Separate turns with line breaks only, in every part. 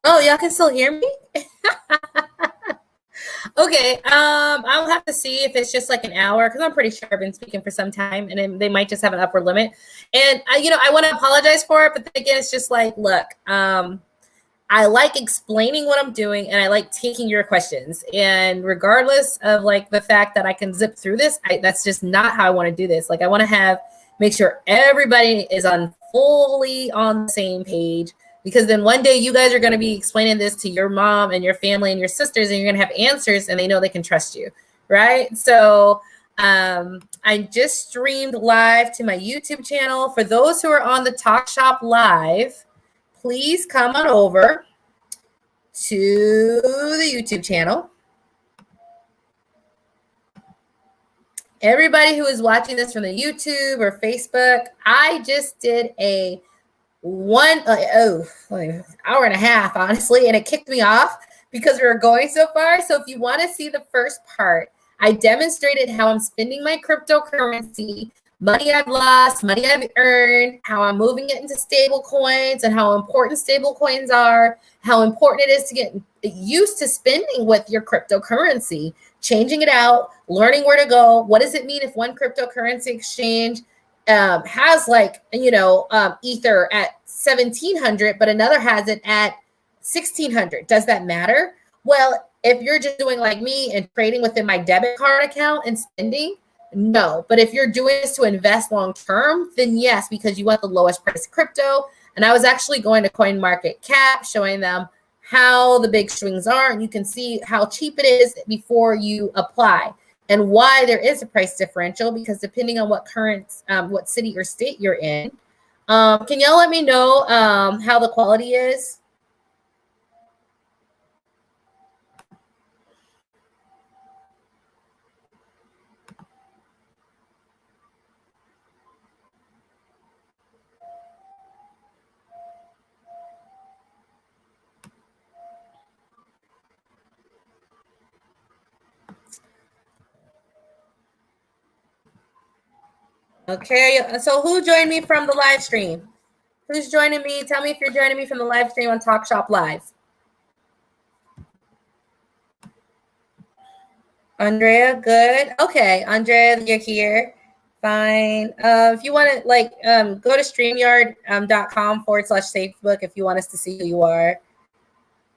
Oh, y'all can still hear me? Okay. I'll have to see if it's just like an hour because I'm pretty sure I've been speaking for some time, and then they might just have an upper limit. And I want to apologize for it, but then again, it's just like, look, I like explaining what I'm doing, and I like taking your questions. And regardless of like the fact that I can zip through this, that's just not how I want to do this. Like, I want to make sure everybody is fully on the same page, because then one day you guys are going to be explaining this to your mom and your family and your sisters, and you're going to have answers, and they know they can trust you, right? So I just streamed live to my YouTube channel. For those who are on the Talk Shop Live, please come on over to the YouTube channel. Everybody who is watching this from the YouTube or Facebook, I just did a hour and a half, honestly, and it kicked me off because we were going so far. So if you want to see the first part, I demonstrated how I'm spending my cryptocurrency, money I've lost, money I've earned, how I'm moving it into stable coins, and how important stable coins are, how important it is to get used to spending with your cryptocurrency, changing it out, learning where to go. What does it mean if one cryptocurrency exchange has Ether at 1700, but another has it at 1600? Does that matter? Well, if you're just doing like me and trading within my debit card account and spending, no. But if you're doing this to invest long term, then yes, because you want the lowest price crypto. And I was actually going to CoinMarketCap, showing them how the big swings are, and you can see how cheap it is before you apply, and why there is a price differential, because depending on what what city or state you're in. Can y'all let me know how the quality is? Okay, so who joined me from the live stream? Who's joining me? Tell me if you're joining me from the live stream on Talk Shop Live. Andrea, good. Okay, Andrea, you're here. Fine. If you want to go to StreamYard.com/Facebook if you want us to see who you are.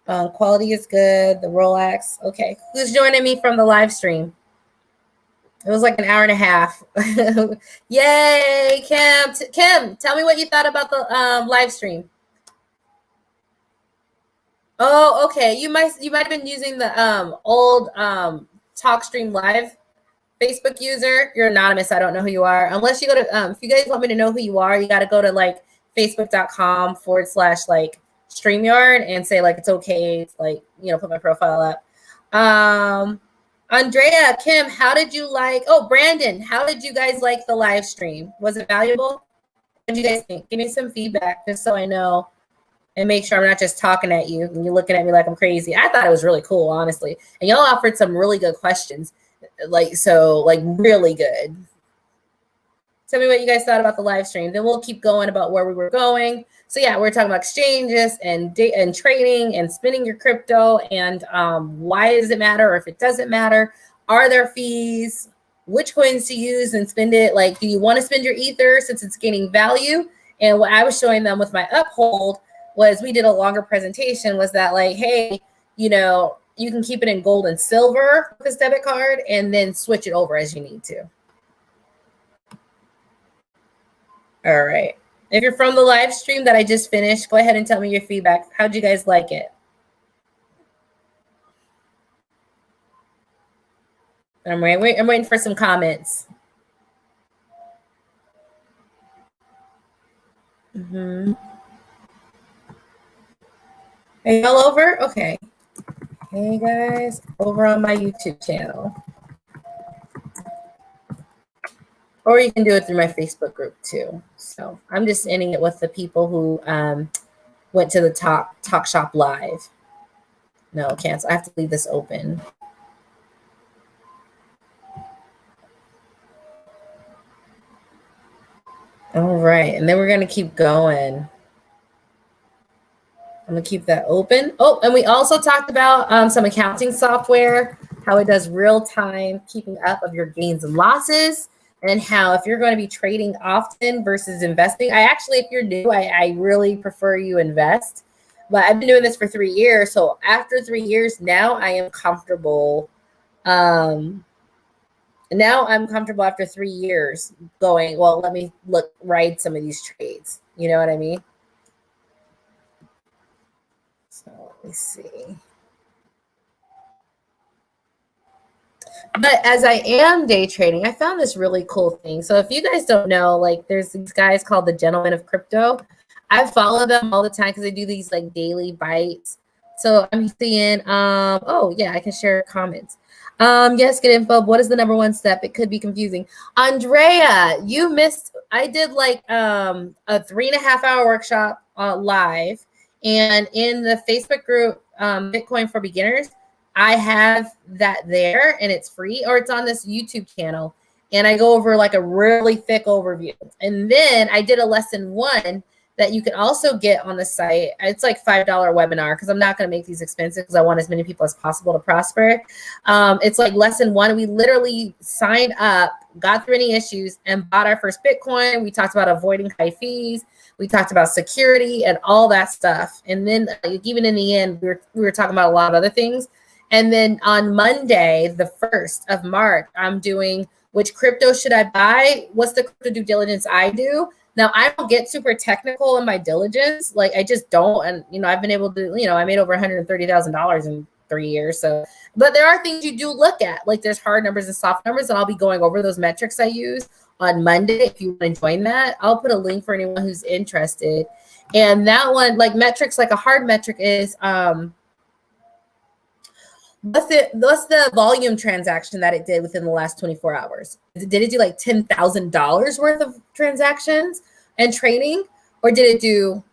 Quality is good. The Rolex. Okay. Who's joining me from the live stream? It was like an hour and a half. Yay, Kim. Kim, tell me what you thought about the live stream. Oh, okay. You might have been using the old TalkStream Live Facebook user. You're anonymous. I don't know who you are. Unless you go to if you guys want me to know who you are, you got to go to like facebook.com/StreamYard and say like it's okay to put my profile up. Andrea, Kim, how did you Brandon, how did you guys like the live stream? Was it valuable? What did you guys think? Give me some feedback just so I know, and make sure I'm not just talking at you and you're looking at me like I'm crazy. I thought it was really cool, honestly. And y'all offered some really good questions. Really good. Tell me what you guys thought about the live stream. Then we'll keep going about where we were going. So yeah, we're talking about exchanges and trading and spending your crypto, and why does it matter, or if it doesn't matter? Are there fees? Which coins to use and spend it? Like, do you want to spend your Ether since it's gaining value? And what I was showing them with my Uphold was, we did a longer presentation, was that like, hey, you can keep it in gold and silver with this debit card and then switch it over as you need to. All right. If you're from the live stream that I just finished, go ahead and tell me your feedback. How'd you guys like it? I'm waiting for some comments. Mm-hmm. Are y'all over? Okay. Hey guys, over on my YouTube channel. Or you can do it through my Facebook group too. So I'm just ending it with the people who went to the Talk Shop Live. No, cancel. I have to leave this open. All right, and then we're gonna keep going. I'm gonna keep that open. Oh, and we also talked about some accounting software, how it does real time keeping up of your gains and losses, and how if you're going to be trading often versus investing, I actually, if you're new, I really prefer you invest. But I've been doing this for 3 years, so after 3 years, now I am comfortable. Now I'm comfortable after 3 years going, well, let me ride some of these trades. You know what I mean? So let me see. But as I am day trading, I found this really cool thing. So if you guys don't know, like there's these guys called the Gentlemen of Crypto. I follow them all the time because they do these like daily bites. So I'm seeing, oh yeah, I can share comments. Yes, get info. What is the number one step? It could be confusing. Andrea, you missed, I did like a 3.5 hour workshop live, and in the Facebook group, Bitcoin for Beginners, I have that there and it's free, or it's on this YouTube channel. And I go over like a really thick overview. And then I did a lesson 1 that you can also get on the site. It's like $5 webinar because I'm not going to make these expensive because I want as many people as possible to prosper. It's like lesson 1. We literally signed up, got through any issues, and bought our first Bitcoin. We talked about avoiding high fees. We talked about security and all that stuff. And then even in the end, we were talking about a lot of other things. And then on Monday, the 1st of March, I'm doing which crypto should I buy? What's the crypto due diligence I do? Now, I don't get super technical in my diligence. Like, I just don't. And, I've been able to, I made over $130,000 in 3 years. So, but there are things you do look at. Like, there's hard numbers and soft numbers. And I'll be going over those metrics I use on Monday. If you want to join that, I'll put a link for anyone who's interested. And that one, like metrics, like a hard metric is, what's the volume transaction that it did within the last 24 hours? Did it do like $10,000 worth of transactions and trading? Or did it do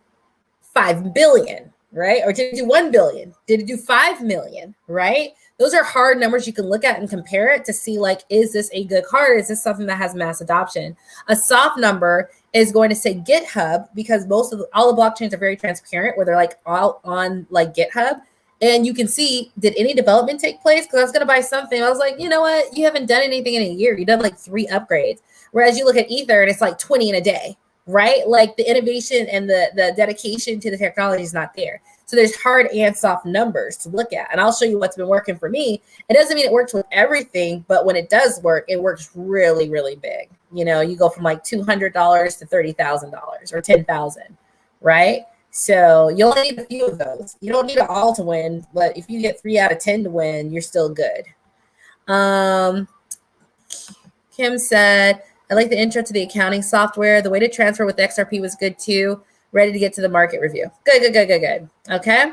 5 billion, right? Or did it do 1 billion? Did it do 5 million, right? Those are hard numbers you can look at and compare it to see, like, is this a good card? Is this something that has mass adoption? A soft number is going to say GitHub, because all the blockchains are very transparent, where they're like all on like GitHub. And you can see, did any development take place? Because I was going to buy something. I was like, you know what? You haven't done anything in a year. You've done like 3 upgrades. Whereas you look at Ether and it's like 20 in a day, right? Like the innovation and the dedication to the technology is not there. So there's hard and soft numbers to look at. And I'll show you what's been working for me. It doesn't mean it works with everything, but when it does work, it works really, really big. You go from like $200 to $30,000 or 10,000, right? So you only need a few of those. You don't need it all to win, but if you get 3 out of 10 to win, you're still good. Kim said, I like the intro to the accounting software. The way to transfer with XRP was good too. Ready to get to the market review. Good. Okay.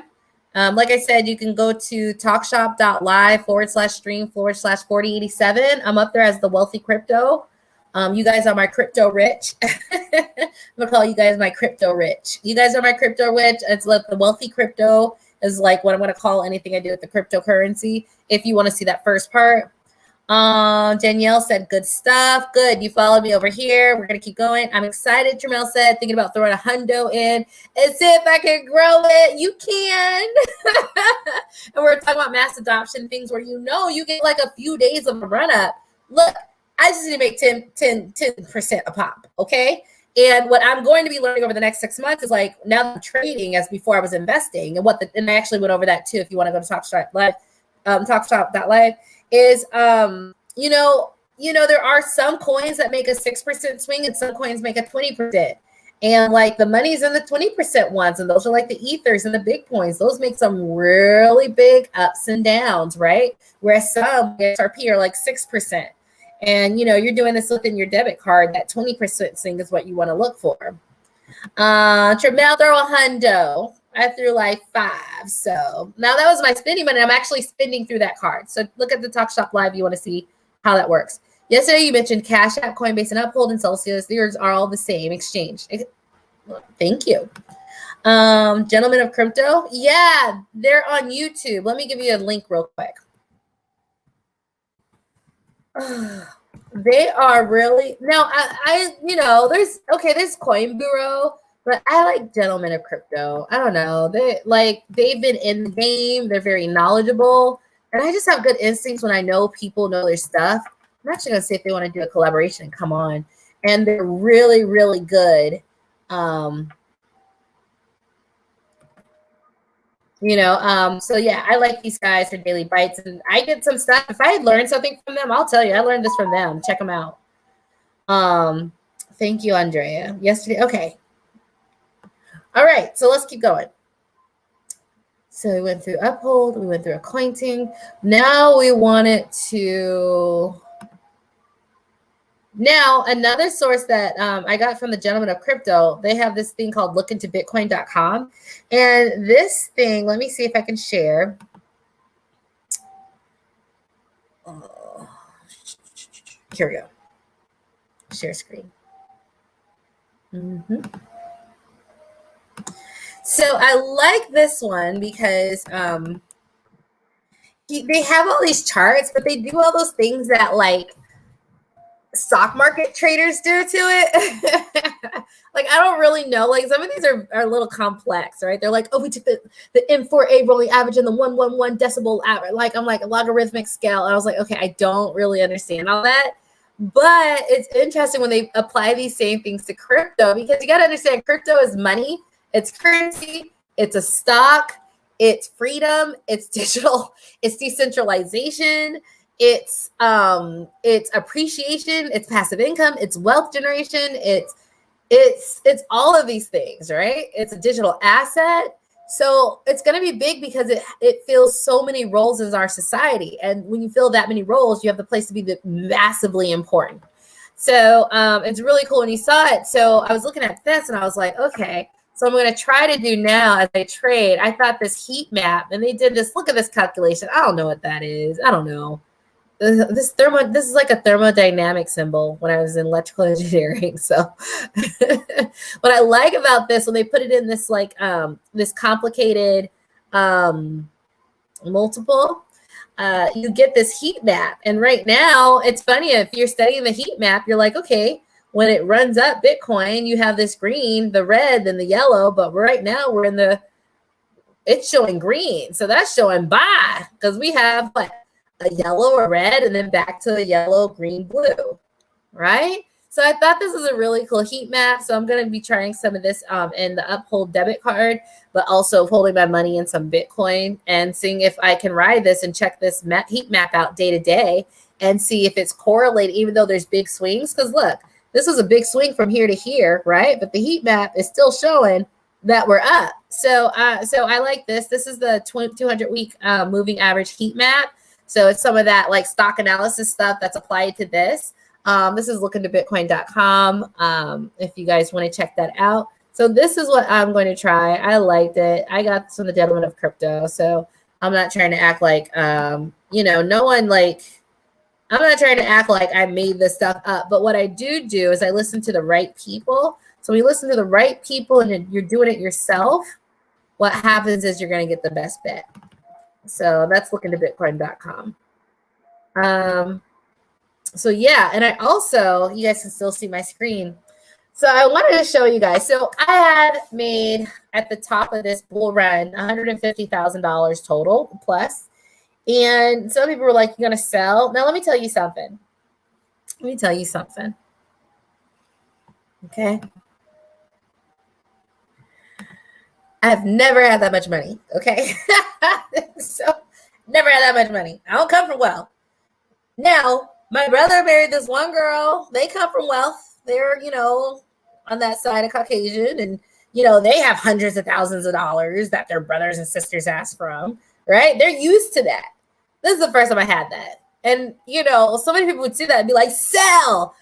Like I said, you can go to talkshop.live/stream/4087. I'm up there as the Wealthy Crypto. You guys are my crypto rich. I'm gonna call you guys my crypto rich. You guys are my crypto rich. It's like the Wealthy Crypto is like what I'm gonna call anything I do with the cryptocurrency. If you want to see that first part. Danielle said, good stuff. Good. You followed me over here. We're going to keep going. I'm excited. Jamel said, thinking about throwing a hundo in and see if I can grow it. You can. And we're talking about mass adoption, things where you get like a few days of a run up. Look, I just need to make 10% a pop. Okay. And what I'm going to be learning over the next 6 months is like, now I'm trading as before I was investing, and and I actually went over that too. If you want to go to talkshop.live, is there are some coins that make a 6% swing and some coins make a 20%. And like the money's in the 20% ones, and those are like the ethers and the big coins. Those make some really big ups and downs, right? Whereas some XRP are like 6%. And you're doing this within your debit card. That 20% swing is what you want to look for. Tremel, throw a hundo. I threw like 5. So now that was my spending money. I'm actually spending through that card. So look at the Talk Shop Live. You want to see how that works. Yesterday you mentioned Cash App, Coinbase, and Uphold, and Celsius. These are all the same exchange. Thank you. Gentlemen of Crypto. Yeah, they're on YouTube. Let me give you a link real quick. They are really now. There's Coin Bureau, But I like gentlemen of crypto. I don't know. They've been in the game. They're very knowledgeable. And I just have good instincts when I know people know their stuff. I'm actually gonna see if they want to do a collaboration. Come on. And they're really, really good. So yeah, I like these guys for Daily Bites, and I get some stuff. If I learned something from them, I'll tell you, I learned this from them. Check them out. Thank you, Andrea. Yesterday, okay. All right, so let's keep going. So we went through Uphold, we went through acquainting. Now we wanted to. Now, another source that I got from the Gentleman of Crypto, they have this thing called lookintobitcoin.com. And this thing, let me see if I can share. Here we go. Share screen. So I like this one because they have all these charts, but they do all those things that like stock market traders do to it. Like, I don't really know. Like, some of these are a little complex, right? They're like, oh, we took the M4A rolling average and the 111 decibel average. Like, I'm like a logarithmic scale. And I was like, okay, I don't really understand all that. But it's interesting when they apply these same things to crypto, because you got to understand crypto is money, it's currency, it's a stock, it's freedom, it's digital, it's decentralization, it's appreciation, it's passive income, it's wealth generation, it's all of these things, right? It's a digital asset. So it's going to be big because it fills so many roles in our society. And when you fill that many roles, you have the place to be massively important. So it's really cool when you saw it. So I was looking at this and I was like, okay, so I'm going to try to do now as I trade. I thought this heat map, and they did this. Look at this calculation. I don't know what that is. I don't know. This is like a thermodynamic symbol when I was in electrical engineering. So what I like about this, when they put it in this like this complicated multiple, you get this heat map. And right now, it's funny, if you're studying the heat map, you're like, okay, when it runs up Bitcoin, you have this green, the red, and the yellow. But right now we're in it's showing green. So that's showing buy, because we have what? A yellow or red, and then back to a yellow, green, blue, right? So I thought this was a really cool heat map. So I'm going to be trying some of this in the Uphold debit card, but also holding my money in some Bitcoin and seeing if I can ride this and check this heat map out day to day and see if it's correlated, even though there's big swings. Because look, this was a big swing from here to here, right? But the heat map is still showing that we're up. So I like this. This is the 200-week moving average heat map. So it's some of that like stock analysis stuff that's applied to this. This is lookintobitcoin.com if you guys want to check that out. So this is what I'm going to try. I liked it. I got this from the Gentleman of Crypto. So I'm not trying to act like, no one like, I'm not trying to act like I made this stuff up. But what I do is I listen to the right people. So when you listen to the right people and you're doing it yourself, what happens is you're going to get the best bet. So that's lookintobitcoin.com. So yeah, and I also, you guys can still see my screen. So I wanted to show you guys. So I had made at the top of this bull run $150,000 total plus. And some people were like, you're going to sell? Now let me tell you something. Okay. I've never had that much money. Okay. So never had that much money. I don't come from wealth. Now, my brother married this one girl. They come from wealth. They're, on that side of Caucasian. And, they have hundreds of thousands of dollars that their brothers and sisters ask from, right? They're used to that. This is the first time I had that. And, so many people would see that and be like, sell.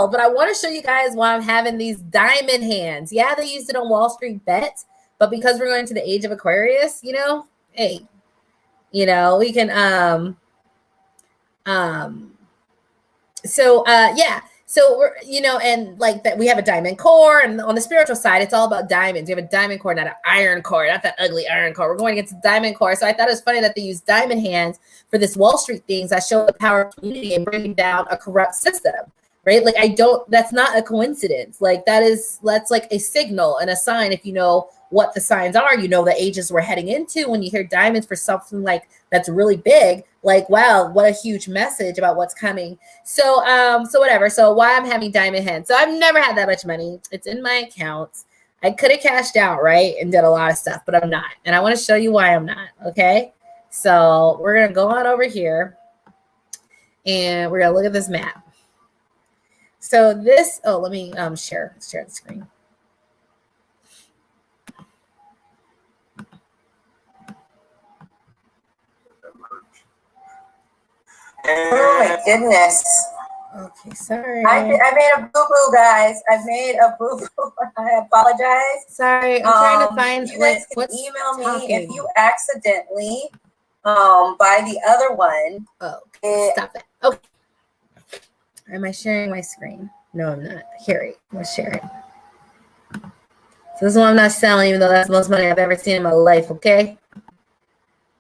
But I want to show you guys why I'm having these diamond hands. Yeah, they used it on Wall Street bets. But because we're going to the age of Aquarius, hey, we can, So we're, and like that we have a diamond core, and on the spiritual side, it's all about diamonds. We have a diamond core, not an iron core, not that ugly iron core. We're going against a diamond core. So I thought it was funny that they use diamond hands for this Wall Street things that show the power of community and bringing down a corrupt system. right? Like that's not a coincidence. Like that's like a signal and a sign. If you know what the signs are, you know the ages we're heading into. When you hear diamonds for something like that's really big, like, wow, what a huge message about what's coming. So whatever. So why I'm having diamond hands. So I've never had that much money. It's in my accounts. I could have cashed out, right? And did a lot of stuff, but I'm not. And I want to show you why I'm not. Okay. So we're going to go on over here and we're going to look at this map. So this, let me share the screen.
Oh my goodness.
Okay, sorry.
I made a boo-boo, guys. I made a boo-boo. I apologize.
Sorry, I'm trying to find
you guys can
what's
email me
talking.
if you accidentally buy the other one.
Stop it. Okay. Am I sharing my screen? No, I'm not. Here, I'm gonna share it. So this is one I'm not selling, even though that's the most money I've ever seen in my life, okay?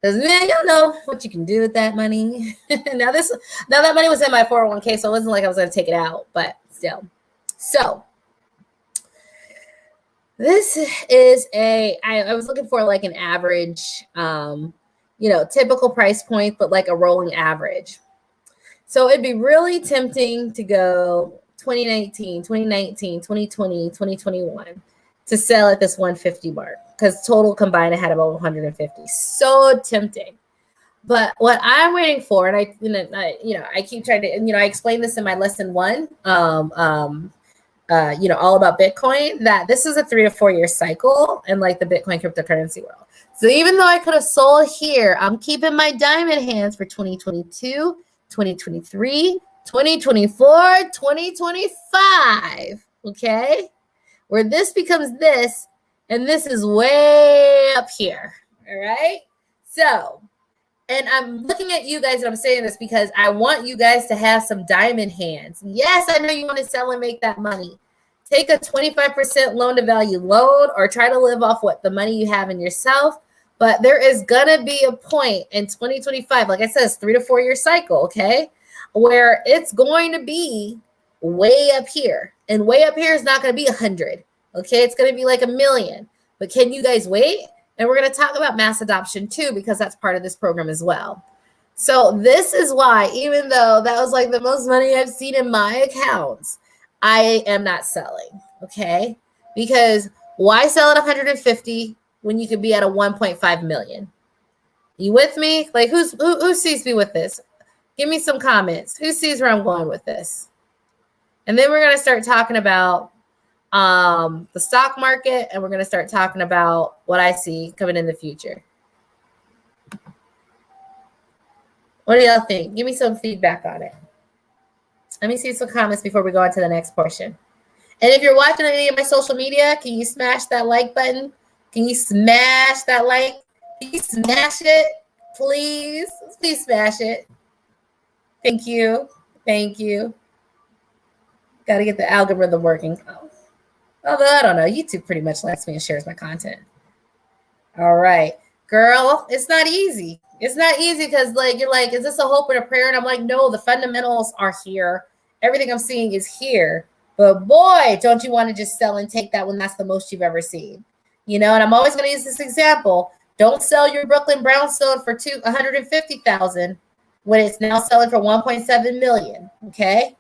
Because man, y'all know what you can do with that money. now that money was in my 401k, so it wasn't like I was gonna take it out, but still. So this is I was looking for like an average, typical price point, but like a rolling average. So it'd be really tempting to go 2019, 2020, 2021 to sell at this 150 mark, because total combined I had about 150. So tempting. But what I'm waiting for, and I keep trying to, I explained this in my lesson 1, all about Bitcoin, that this is a 3 to 4 year cycle in like the Bitcoin cryptocurrency world. So even though I could have sold here, I'm keeping my diamond hands for 2022, 2023, 2024, 2025. Okay. Where this becomes this, and this is way up here. All right. So, and I'm looking at you guys and I'm saying this because I want you guys to have some diamond hands. Yes, I know you want to sell and make that money. Take a 25% loan to value loan or try to live off what the money you have in yourself. But there is going to be a point in 2025, like I said, it's 3 to 4 year cycle, okay, where it's going to be way up here. And way up here is not going to be 100, okay? It's going to be like 1 million. But can you guys wait? And we're going to talk about mass adoption too, because that's part of this program as well. So this is why, even though that was like the most money I've seen in my accounts, I am not selling, okay? Because why sell at 150 when you could be at a 1.5 million? You with me? Like who sees me with this? Give me some comments. Who sees where I'm going with this? And then we're going to start talking about the stock market, and we're going to start talking about what I see coming in the future. What do y'all think? Give me some feedback on it. Let me see some comments before we go on to the next portion. And if you're watching any of my social media, can you smash that like button? Can you smash that like? Can you smash it? Please. Please smash it. Thank you. Thank you. Got to get the algorithm working. Although, I don't know. YouTube pretty much likes me and shares my content. All right. Girl, it's not easy. It's not easy because you're like, is this a hope and a prayer? And I'm like, no, the fundamentals are here. Everything I'm seeing is here. But boy, don't you want to just sell and take that when that's the most you've ever seen. And I'm always going to use this example. Don't sell your Brooklyn brownstone for $150,000 when it's now selling for 1.7 million. Okay.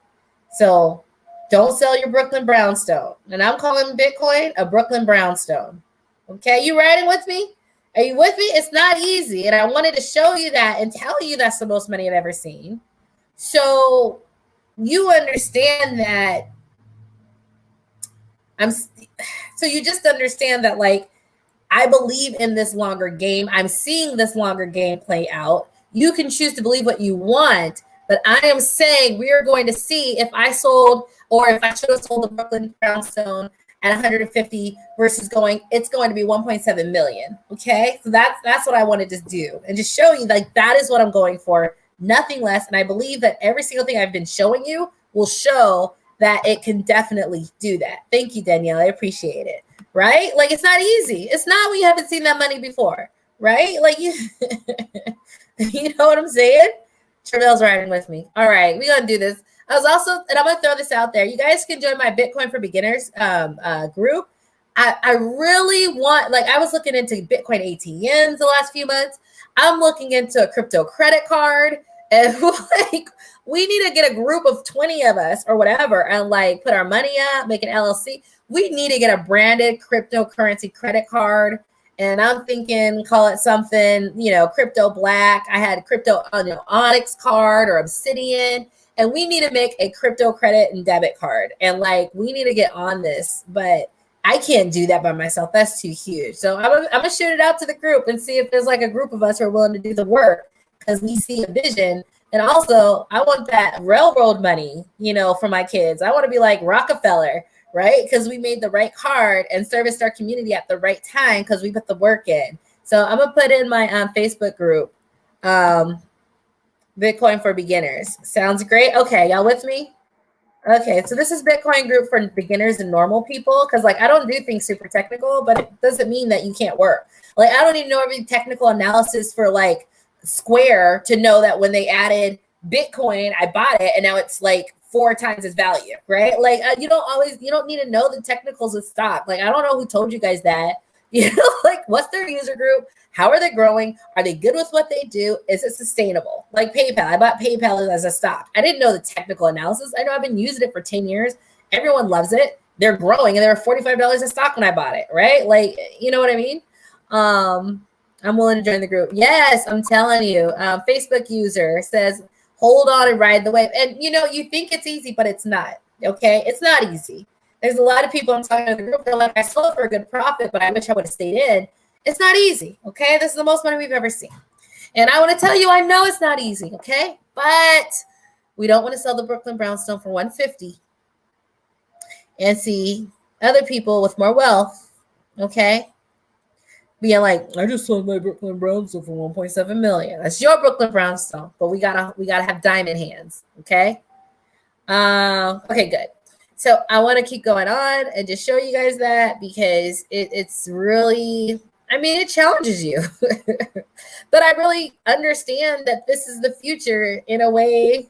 So don't sell your Brooklyn brownstone. And I'm calling Bitcoin a Brooklyn brownstone. Okay. You riding with me? Are you with me? It's not easy. And I wanted to show you that and tell you that's the most money I've ever seen. So you understand that so you just understand that, I believe in this longer game. I'm seeing this longer game play out. You can choose to believe what you want, but I am saying we are going to see if I sold, or if I should have sold the Brooklyn brownstone at 150 versus it's going to be 1.7 million. Okay. So that's what I wanted to do and just show you that is what I'm going for, nothing less. And I believe that every single thing I've been showing you will show that it can definitely do that. Thank you, Danielle. I appreciate it. Right? It's not easy. It's not when you haven't seen that money before. Right? You know what I'm saying? Trevel's riding with me. All right. We're going to do this. I was also, and I'm gonna throw this out there. You guys can join my Bitcoin for Beginners group. I really want, like, I was looking into Bitcoin ATMs the last few months. I'm looking into a crypto credit card, and like, we need to get a group of 20 of us or whatever, and like put our money up, make an LLC. We need to get a branded cryptocurrency credit card. And I'm thinking, call it something, Crypto Black. I had crypto, Onyx card or Obsidian. And we need to make a crypto credit and debit card. And like, we need to get on this, but I can't do that by myself. That's too huge. So I'm gonna shoot it out to the group and see if there's like a group of us who are willing to do the work, because we see a vision. And also, I want that railroad money, for my kids. I want to be like Rockefeller, right? Because we made the right card and serviced our community at the right time because we put the work in. So I'm gonna put in my Facebook group, Bitcoin for Beginners. Sounds great. Okay, y'all with me? Okay, so this is Bitcoin group for beginners and normal people, because like I don't do things super technical, but it doesn't mean that you can't work. Like I don't even know every technical analysis for like Square to know that when they added Bitcoin, I bought it and now it's like 4 times its value, right? Like you don't need to know the technicals of stock. Like I don't know who told you guys that. Like what's their user group? How are they growing? Are they good with what they do? Is it sustainable? Like PayPal, I bought PayPal as a stock. I didn't know the technical analysis. I know I've been using it for 10 years. Everyone loves it. They're growing and they're $45 a stock when I bought it, right? Like, you know what I mean? I'm willing to join the group. Yes, I'm telling you. Facebook user says, hold on and ride the wave. And you think it's easy, but it's not, okay? It's not easy. There's a lot of people I'm talking to in the group. They're like, I sold for a good profit, but I wish I would have stayed in. It's not easy, okay? This is the most money we've ever seen. And I want to tell you, I know it's not easy, okay? But we don't want to sell the Brooklyn Brownstone for $150 and see other people with more wealth, okay, being like, I just sold my Brooklyn Brownstone for $1.7 million. That's your Brooklyn Brownstone, but we gotta have diamond hands, okay? Okay, good. So I want to keep going on and just show you guys that, because it's really, it challenges you. But I really understand that this is the future in a way.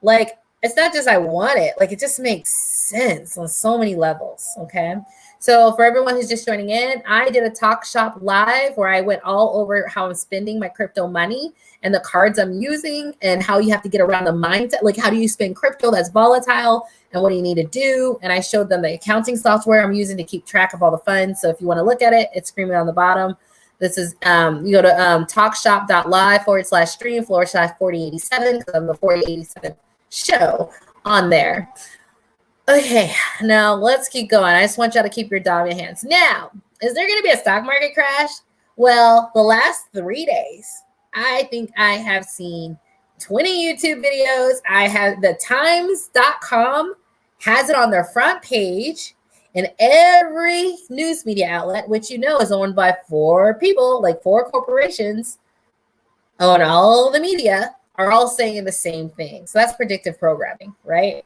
Like, it's not just I want it. Like, it just makes sense on so many levels, okay? So for everyone who's just joining in, I did a talk shop live where I went all over how I'm spending my crypto money and the cards I'm using and how you have to get around the mindset. Like, how do you spend crypto that's volatile and what do you need to do? And I showed them the accounting software I'm using to keep track of all the funds. So if you want to look at it, it's screaming on the bottom. This is, you go to talkshop.live/stream/4087, because I'm the 4087 show on there. Okay, now let's keep going. I just want y'all to keep your dominant hands. Now, is there going to be a stock market crash? Well, the last 3 days, I think I have seen 20 YouTube videos. I have the times.com has it on their front page, and every news media outlet, which is owned by 4 people, like 4 corporations, own all the media, are all saying the same thing. So that's predictive programming, right?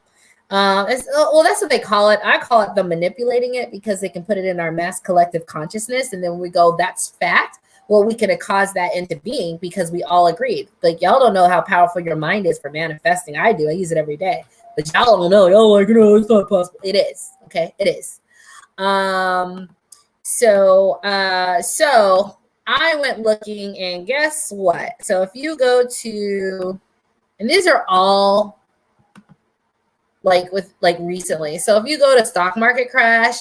That's what they call it. I call it the manipulating it, because they can put it in our mass collective consciousness, and then we go, that's fact. Well, we can cause that into being because we all agreed. Like, y'all don't know how powerful your mind is for manifesting. I do. I use it every day. But y'all don't know. Y'all like, it's not possible. It is. Okay, it is. So I went looking, and guess what? So if you go to, and these are all recently. So if you go to stock market crash,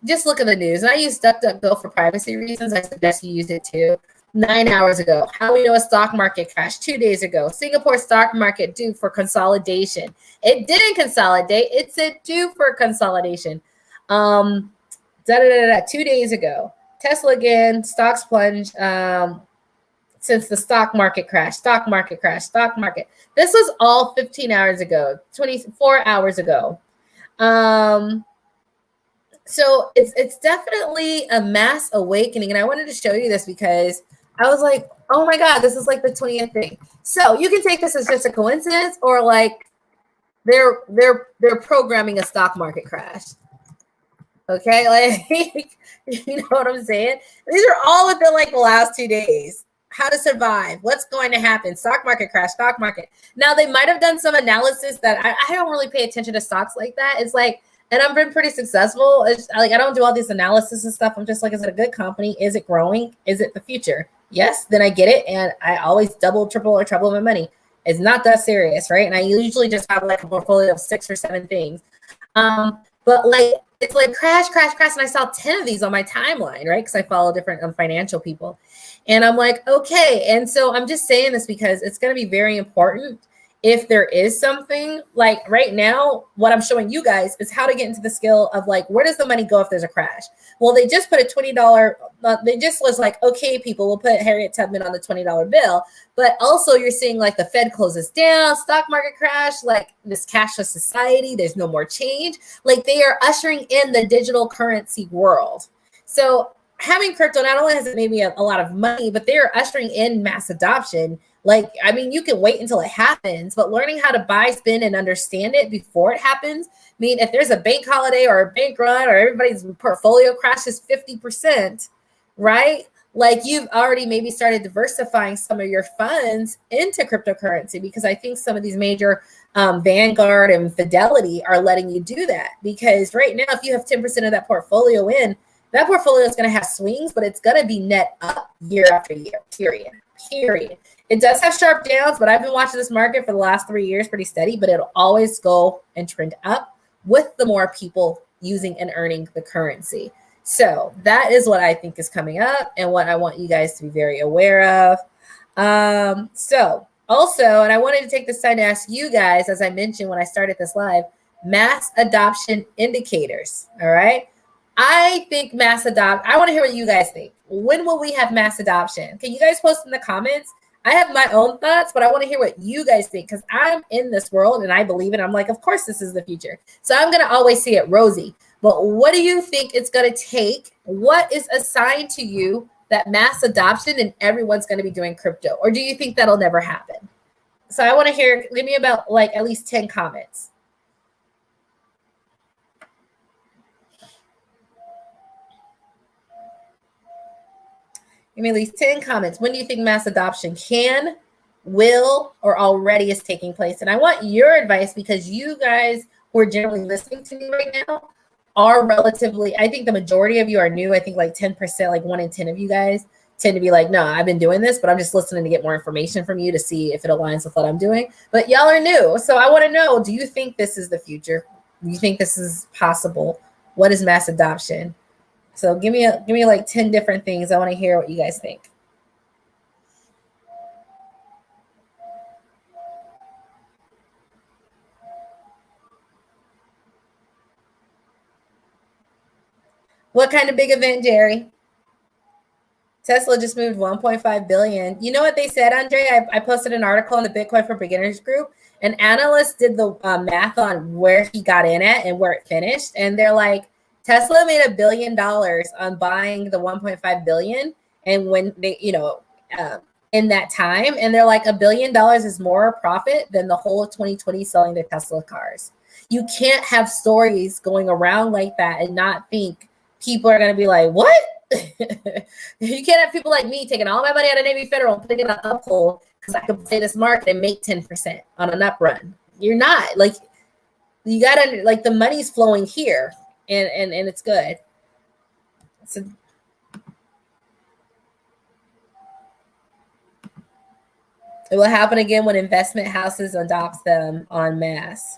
just look at the news. And I use DuckDuckGo for privacy reasons. I suggest you use it too. 9 hours ago, how we know a stock market crash. 2 days ago, Singapore stock market due for consolidation. It didn't consolidate. It said due for consolidation. 2 days ago, Tesla again, stocks plunge since the stock market crash. This was all 15 hours ago, 24 hours ago. So it's definitely a mass awakening. And I wanted to show you this because I was like, oh my God, this is like the 20th thing. So you can take this as just a coincidence, or like they're programming a stock market crash. Okay, like you know what I'm saying? These are all within like the last 2 days. how to survive, what's going to happen, stock market crash, stock market. Now they might have done some analysis that I don't really pay attention to stocks like that. It's like, and I've been pretty successful. It's like, I don't do all these analysis and stuff. I'm just like, is it a good company? Is it growing? Is it the future? Yes, then I get it. And I always double, triple, or treble my money. It's not that serious, right? And I usually just have like a portfolio of 6 or 7 things. But like, it's like crash, crash, crash. And I saw 10 of these on my timeline, right? Because I follow different financial people. And I'm like, okay. And so I'm just saying this because it's going to be very important. If there is something like right now, what I'm showing you guys is how to get into the skill of like, where does the money go if there's a crash? Well, they just put a $20, they just was like, okay, people, we'll put Harriet Tubman on the $20 bill. But also you're seeing like the Fed closes down, stock market crash, like this cashless society, there's no more change. Like they are ushering in the digital currency world. So having crypto not only has it made me a lot of money, but they are ushering in mass adoption. Like, I mean, you can wait until it happens, but learning how to buy, spend, and understand it before it happens. I mean, if there's a bank holiday or a bank run or everybody's portfolio crashes 50%, right? Like you've already maybe started diversifying some of your funds into cryptocurrency, because I think some of these major Vanguard and Fidelity are letting you do that. Because right now, if you have 10% of that portfolio in, that portfolio is going to have swings, but it's going to be net up year after year, period. It does have sharp downs, but I've been watching this market for the last 3 years pretty steady, but it'll always go and trend up with the more people using and earning the currency. So that is what I think is coming up and what I want you guys to be very aware of. So also, and I wanted to take this time to ask you guys, as I mentioned when I started this live, mass adoption indicators, all right? I think I want to hear what you guys think. When will we have mass adoption? Can you guys post in the comments? I have my own thoughts, but I want to hear what you guys think, because I'm in this world and I believe it. I'm like, of course, this is the future. So I'm going to always see it rosy. But what do you think it's going to take? What is assigned to you that mass adoption and everyone's going to be doing crypto? Or do you think that'll never happen? So I want to hear, give me about like at least 10 comments. Give me at least 10 comments. When do you think mass adoption can, will, or already is taking place? And I want your advice, because you guys who are generally listening to me right now are relatively, I think the majority of you are new. I think like 10%, like 1 in 10 of you guys tend to be like, no, I've been doing this, but I'm just listening to get more information from you to see if it aligns with what I'm doing. But y'all are new. So I want to know, do you think this is the future? Do you think this is possible? What is mass adoption? So give me like 10 different things. I want to hear what you guys think. What kind of big event, Jerry? Tesla just moved 1.5 billion. You know what they said, Andre? I posted an article on the Bitcoin for Beginners group, and analysts did the math on where he got in at and where it finished. And they're like, Tesla made $1 billion on buying the 1.5 billion. And when they, in that time, and they're like, $1 billion is more profit than the whole of 2020 selling the Tesla cars. You can't have stories going around like that and not think people are going to be like, what? You can't have people like me taking all my money out of Navy Federal and putting it on uphold because I can play this market and make 10% on an up run. You're not. Like, you gotta, like, the money's flowing here and it's good. So it will happen again when investment houses adopt them en masse.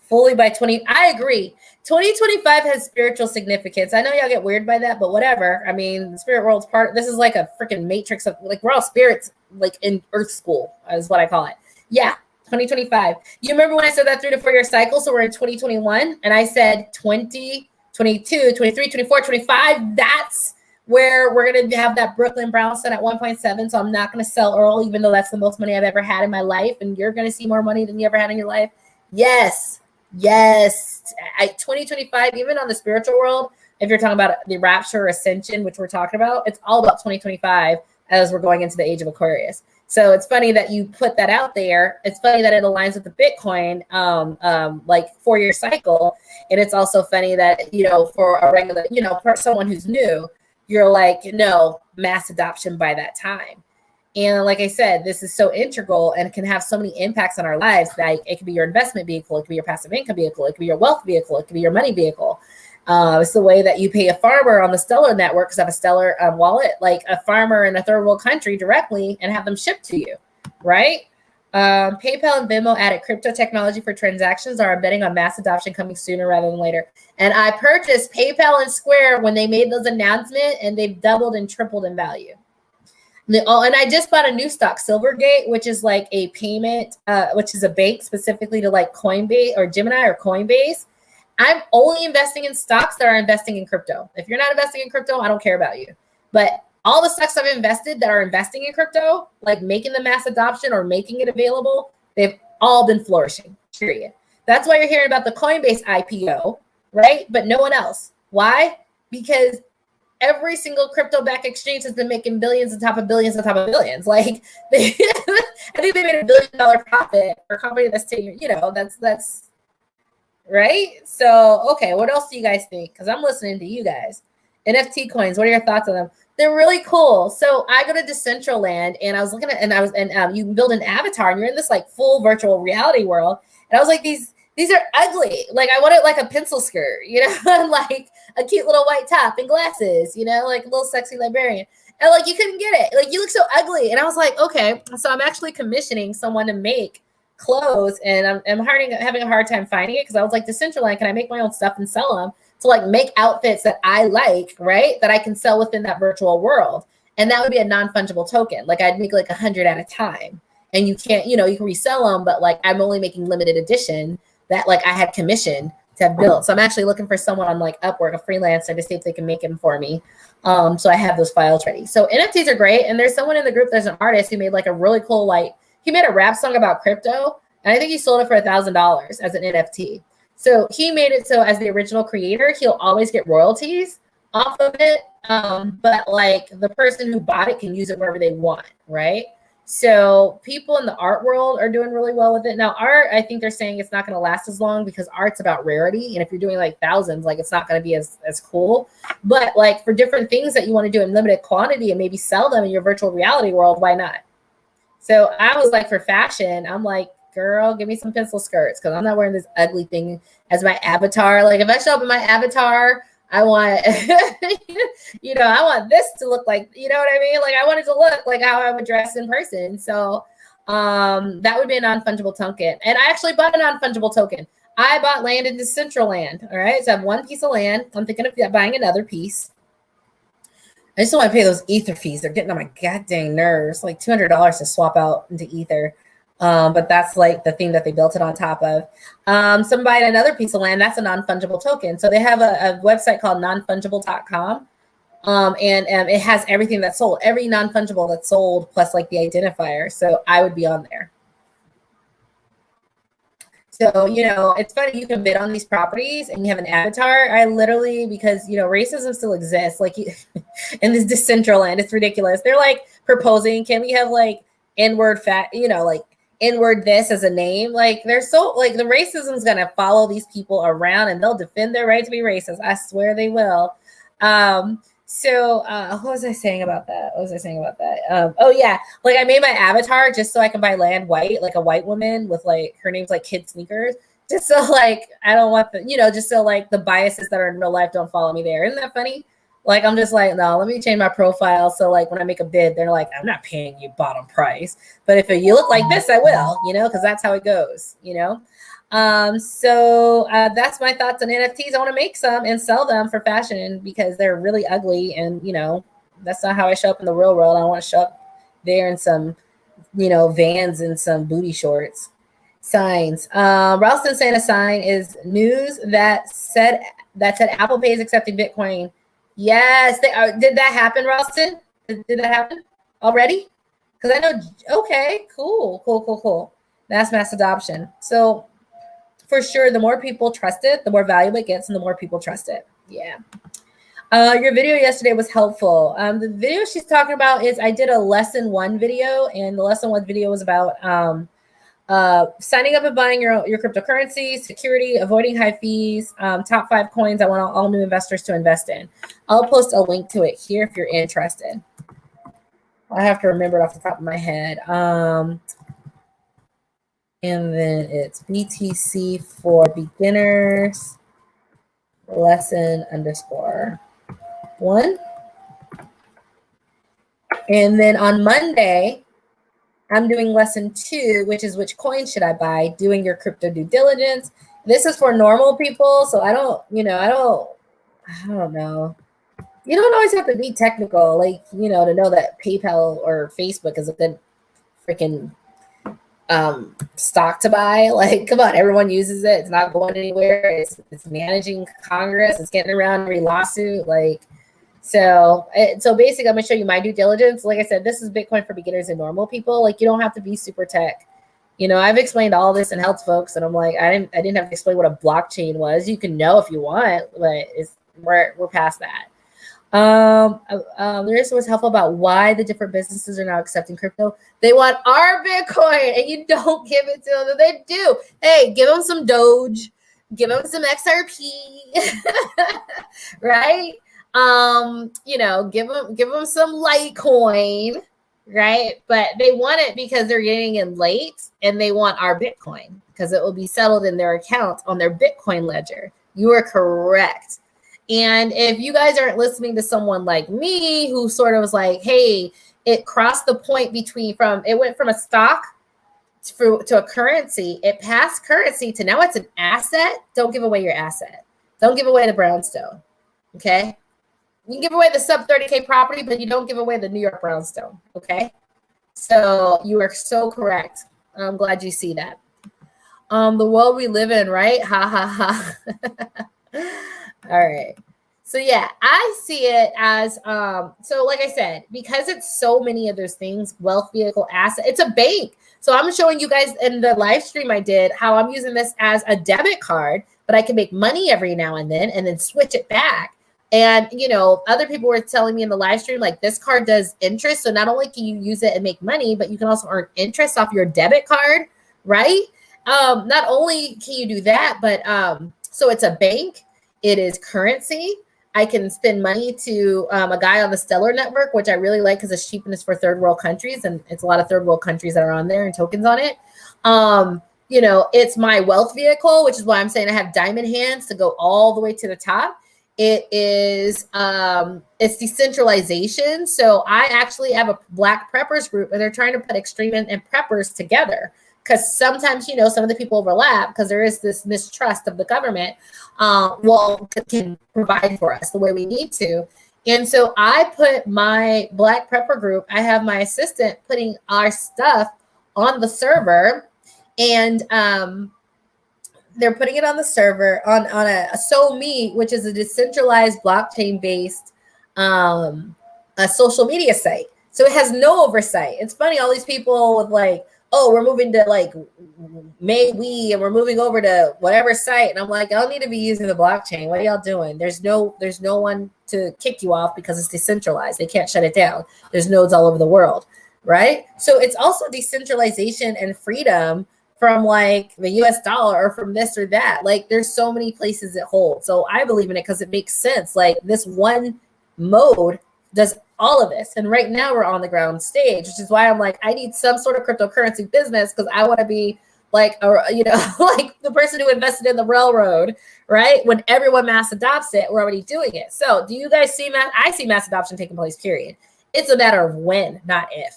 Fully by 20. I agree. 2025 has spiritual significance. I know y'all get weird by that, but whatever. I mean, the spirit world's this is like a freaking matrix of, like, we're all spirits, like in Earth school is what I call it. Yeah, 2025. You remember when I said that 3 to 4 year cycle? So we're in 2021, and I said 20, 22, 23, 24, 25. That's where we're going to have that Brooklyn Brownstone at 1.7. So I'm not going to sell Earl, even though that's the most money I've ever had in my life. And you're going to see more money than you ever had in your life. Yes. 2025, even on the spiritual world, if you're talking about the rapture, ascension, which we're talking about, it's all about 2025 as we're going into the age of Aquarius. So it's funny that you put that out there. It's funny that it aligns with the Bitcoin, like 4 year cycle. And it's also funny that, for a regular, for someone who's new, you're like, no, mass adoption by that time. And like I said, this is so integral and can have so many impacts on our lives. Like it could be your investment vehicle, it could be your passive income vehicle, it could be your wealth vehicle, it could be your money vehicle. It's the way that you pay a farmer on the Stellar network because I have a Stellar wallet, like a farmer in a third world country directly, and have them shipped to you, right? PayPal and Venmo added crypto technology for transactions, are betting on mass adoption coming sooner rather than later. And I purchased PayPal and Square when they made those announcements, and they've doubled and tripled in value. And I just bought a new stock, Silvergate, which is like a payment, which is a bank specifically to like Coinbase or Gemini or Coinbase. I'm only investing in stocks that are investing in crypto. If you're not investing in crypto, I don't care about you. But all the stocks I've invested that are investing in crypto, like making the mass adoption or making it available, they've all been flourishing, period. That's why you're hearing about the Coinbase IPO, right? But no one else. Why? Because every single crypto-backed exchange has been making billions on top of billions on top of billions. Like, I think they made $1 billion profit for a company that's taking, that's right. So, okay, what else do you guys think? Because I'm listening to you guys. NFT coins, what are your thoughts on them? They're really cool. So I go to Decentraland, and I was looking at, and you can build an avatar, and you're in this like full virtual reality world. And I was like, these are ugly. Like I wanted like a pencil skirt, and like a cute little white top and glasses, like a little sexy librarian. And like you couldn't get it. Like you look so ugly. And I was like, okay. So I'm actually commissioning someone to make clothes, and I'm having a hard time finding it because I was like, Decentraland, can I make my own stuff and sell them to like make outfits that I like, right? That I can sell within that virtual world. And that would be a non-fungible token. Like I'd make like 100 at a time. And you can't, you can resell them, but like I'm only making limited edition that like I had commissioned to have built. So I'm actually looking for someone on like Upwork, a freelancer, to see if they can make them for me. So I have those files ready. So NFTs are great. And there's someone in the group, there's an artist who made like a really cool, like he made a rap song about crypto. And I think he sold it for $1,000 as an NFT. So he made it so as the original creator, he'll always get royalties off of it. But like the person who bought it can use it wherever they want, right? So people in the art world are doing really well with it. Now art, I think they're saying it's not going to last as long because art's about rarity. And if you're doing like thousands, like it's not going to be as cool. But like for different things that you want to do in limited quantity and maybe sell them in your virtual reality world, why not? So I was like, for fashion, I'm like, girl, give me some pencil skirts because I'm not wearing this ugly thing as my avatar. Like if I show up in my avatar, I want, I want this to look like, you know what I mean? Like I want it to look like how I would dress in person. So that would be a non-fungible token. And I actually bought a non-fungible token. I bought land in Decentraland. All right. So I have one piece of land. I'm thinking of buying another piece. I just don't want to pay those ether fees. They're getting on my goddamn nerves. Like $200 to swap out into ether. But that's like the thing that they built it on top of. Somebody had another piece of land. That's a non-fungible token. So they have a website called nonfungible.com. And it has everything that's sold, every non-fungible that's sold, plus like the identifier. So I would be on there. So, it's funny, you can bid on these properties and you have an avatar. I literally, because, racism still exists, like in this Decentraland, it's ridiculous. They're like proposing, can we have like N-word like N-word this as a name? Like they're so like the racism is going to follow these people around and they'll defend their right to be racist. I swear they will. So what was I saying about that? Oh yeah, like I made my avatar just so I can buy land white, like a white woman with like her name's like Kid Sneakers, just so like I don't want the just so like the biases that are in real life don't follow me there. Isn't that funny? Like I'm just like, no, let me change my profile so like when I make a bid, they're like, I'm not paying you bottom price, but if you look like this, I will, because that's how it goes, So that's my thoughts on NFTs. I want to make some and sell them for fashion because they're really ugly. And, that's not how I show up in the real world. I want to show up there in some, Vans and some booty shorts. Signs. Ralston saying a sign is news that said Apple Pay is accepting Bitcoin. Yes. They are. Did that happen, Ralston? Did that happen already? Because I know. Okay, cool. That's mass adoption. So, for sure, the more people trust it, the more valuable it gets and the more people trust it. Yeah. Your video yesterday was helpful. The video she's talking about is I did a lesson 1 video, and the lesson 1 video was about signing up and buying your cryptocurrency, security, avoiding high fees, top 5 coins I want all new investors to invest in. I'll post a link to it here if you're interested. I have to remember it off the top of my head. And then it's BTC for beginners lesson _ 1. And then on Monday, I'm doing lesson 2, which is which coin should I buy? Doing your crypto due diligence. This is for normal people, so I don't know. You don't always have to be technical, like, to know that PayPal or Facebook is a good freaking stock to buy. Like, come on, everyone uses it. It's not going anywhere. It's managing Congress. It's getting around every lawsuit. Like, so basically, I'm gonna show you my due diligence. Like I said, this is Bitcoin for beginners and normal people. Like, you don't have to be super tech. I've explained all this and helped folks, and I'm like, I didn't have to explain what a blockchain was. You can know if you want, but we're past that. The rest was helpful about why the different businesses are now accepting crypto. They want our Bitcoin, and you don't give it to them. They do. Hey, give them some Doge, give them some XRP, right? Give them some Litecoin, right? But they want it because they're getting in late, and they want our Bitcoin because it will be settled in their account on their Bitcoin ledger. You are correct. And if you guys aren't listening to someone like me who sort of was like, hey, it crossed the point it went from a stock to a currency. It passed currency to now it's an asset. Don't give away your asset. Don't give away the brownstone. Okay. You can give away the sub 30K property, but you don't give away the New York brownstone. Okay. So you are so correct. I'm glad you see that. The world we live in, right? Ha ha ha. All right. So yeah, I see it as, so like I said, because it's so many of those things, wealth, vehicle, asset, it's a bank. So I'm showing you guys in the live stream I did how I'm using this as a debit card, but I can make money every now and then switch it back. And, other people were telling me in the live stream, like, this card does interest. So not only can you use it and make money, but you can also earn interest off your debit card, right? Not only can you do that, but so it's a bank. It is currency. I can spend money to a guy on the Stellar network, which I really like because it's cheap and it's for third world countries. And it's a lot of third world countries that are on there and tokens on it. It's my wealth vehicle, which is why I'm saying I have diamond hands to go all the way to the top. It is, it's decentralization. So I actually have a Black preppers group, and they're trying to put extreme and preppers together. Because sometimes, some of the people overlap because there is this mistrust of the government, can provide for us the way we need to. And so I put my Black prepper group, I have my assistant putting our stuff on the server, and they're putting it on the server on a SoMe, which is a decentralized blockchain-based a social media site. So it has no oversight. It's funny, all these people with like, oh, we're moving to like May and we're moving over to whatever site. And I'm like, y'all need to be using the blockchain. What are y'all doing? There's no one to kick you off because it's decentralized. They can't shut it down. There's nodes all over the world, right? So it's also decentralization and freedom from like the US dollar or from this or that. Like, there's so many places it holds. So I believe in it because it makes sense. Like, this one mode does all of this. And right now we're on the ground stage, which is why I'm like, I need some sort of cryptocurrency business because I want to be like, like the person who invested in the railroad, right? When everyone mass adopts it, we're already doing it. So do you guys see I see mass adoption taking place, period. It's a matter of when, not if.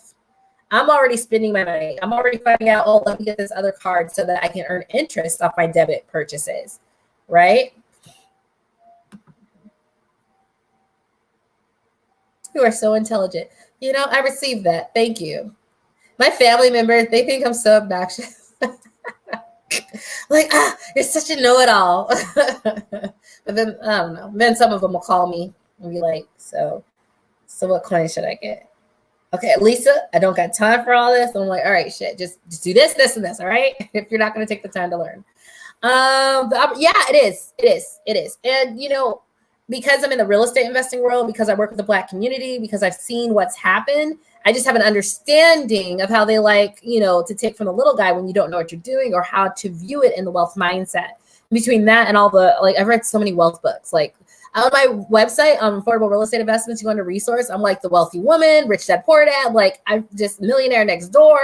I'm already spending my money. I'm already finding out, oh, let me get this other card so that I can earn interest off my debit purchases, right? You are so intelligent. I received that. Thank you. My family members, they think I'm so obnoxious. Like, you're such a know-it-all. But then, I don't know. Then some of them will call me and be like, so what coin should I get? Okay, Lisa, I don't got time for all this. I'm like, all right, shit, just do this, this, and this, all right? If you're not going to take the time to learn. Yeah, it is. And, because I'm in the real estate investing world, because I work with the Black community, because I've seen what's happened, I just have an understanding of how they like, to take from the little guy when you don't know what you're doing, or how to view it in the wealth mindset. Between that and all the, like, I've read so many wealth books. Like, On my website, affordable real estate investments, you go into resource. I'm like the wealthy woman, rich dad, poor dad. Like I'm just millionaire next door.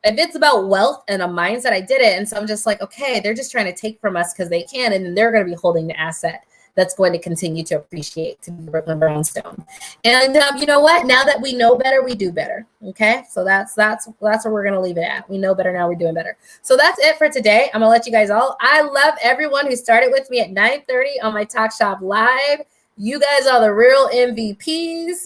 If it's about wealth and a mindset, I did it. And so I'm just like, okay, they're just trying to take from us because they can. And then they're going to be holding the asset that's going to continue to appreciate to be Brooklyn Brownstone. And you know what? Now that we know better, we do better. Okay. So that's where we're going to leave it at. We know better now, we're doing better. So that's it for today. I'm going to let you guys all, I love everyone who started with me at 9:30 on my Talk Shop Live. You guys are the real MVPs.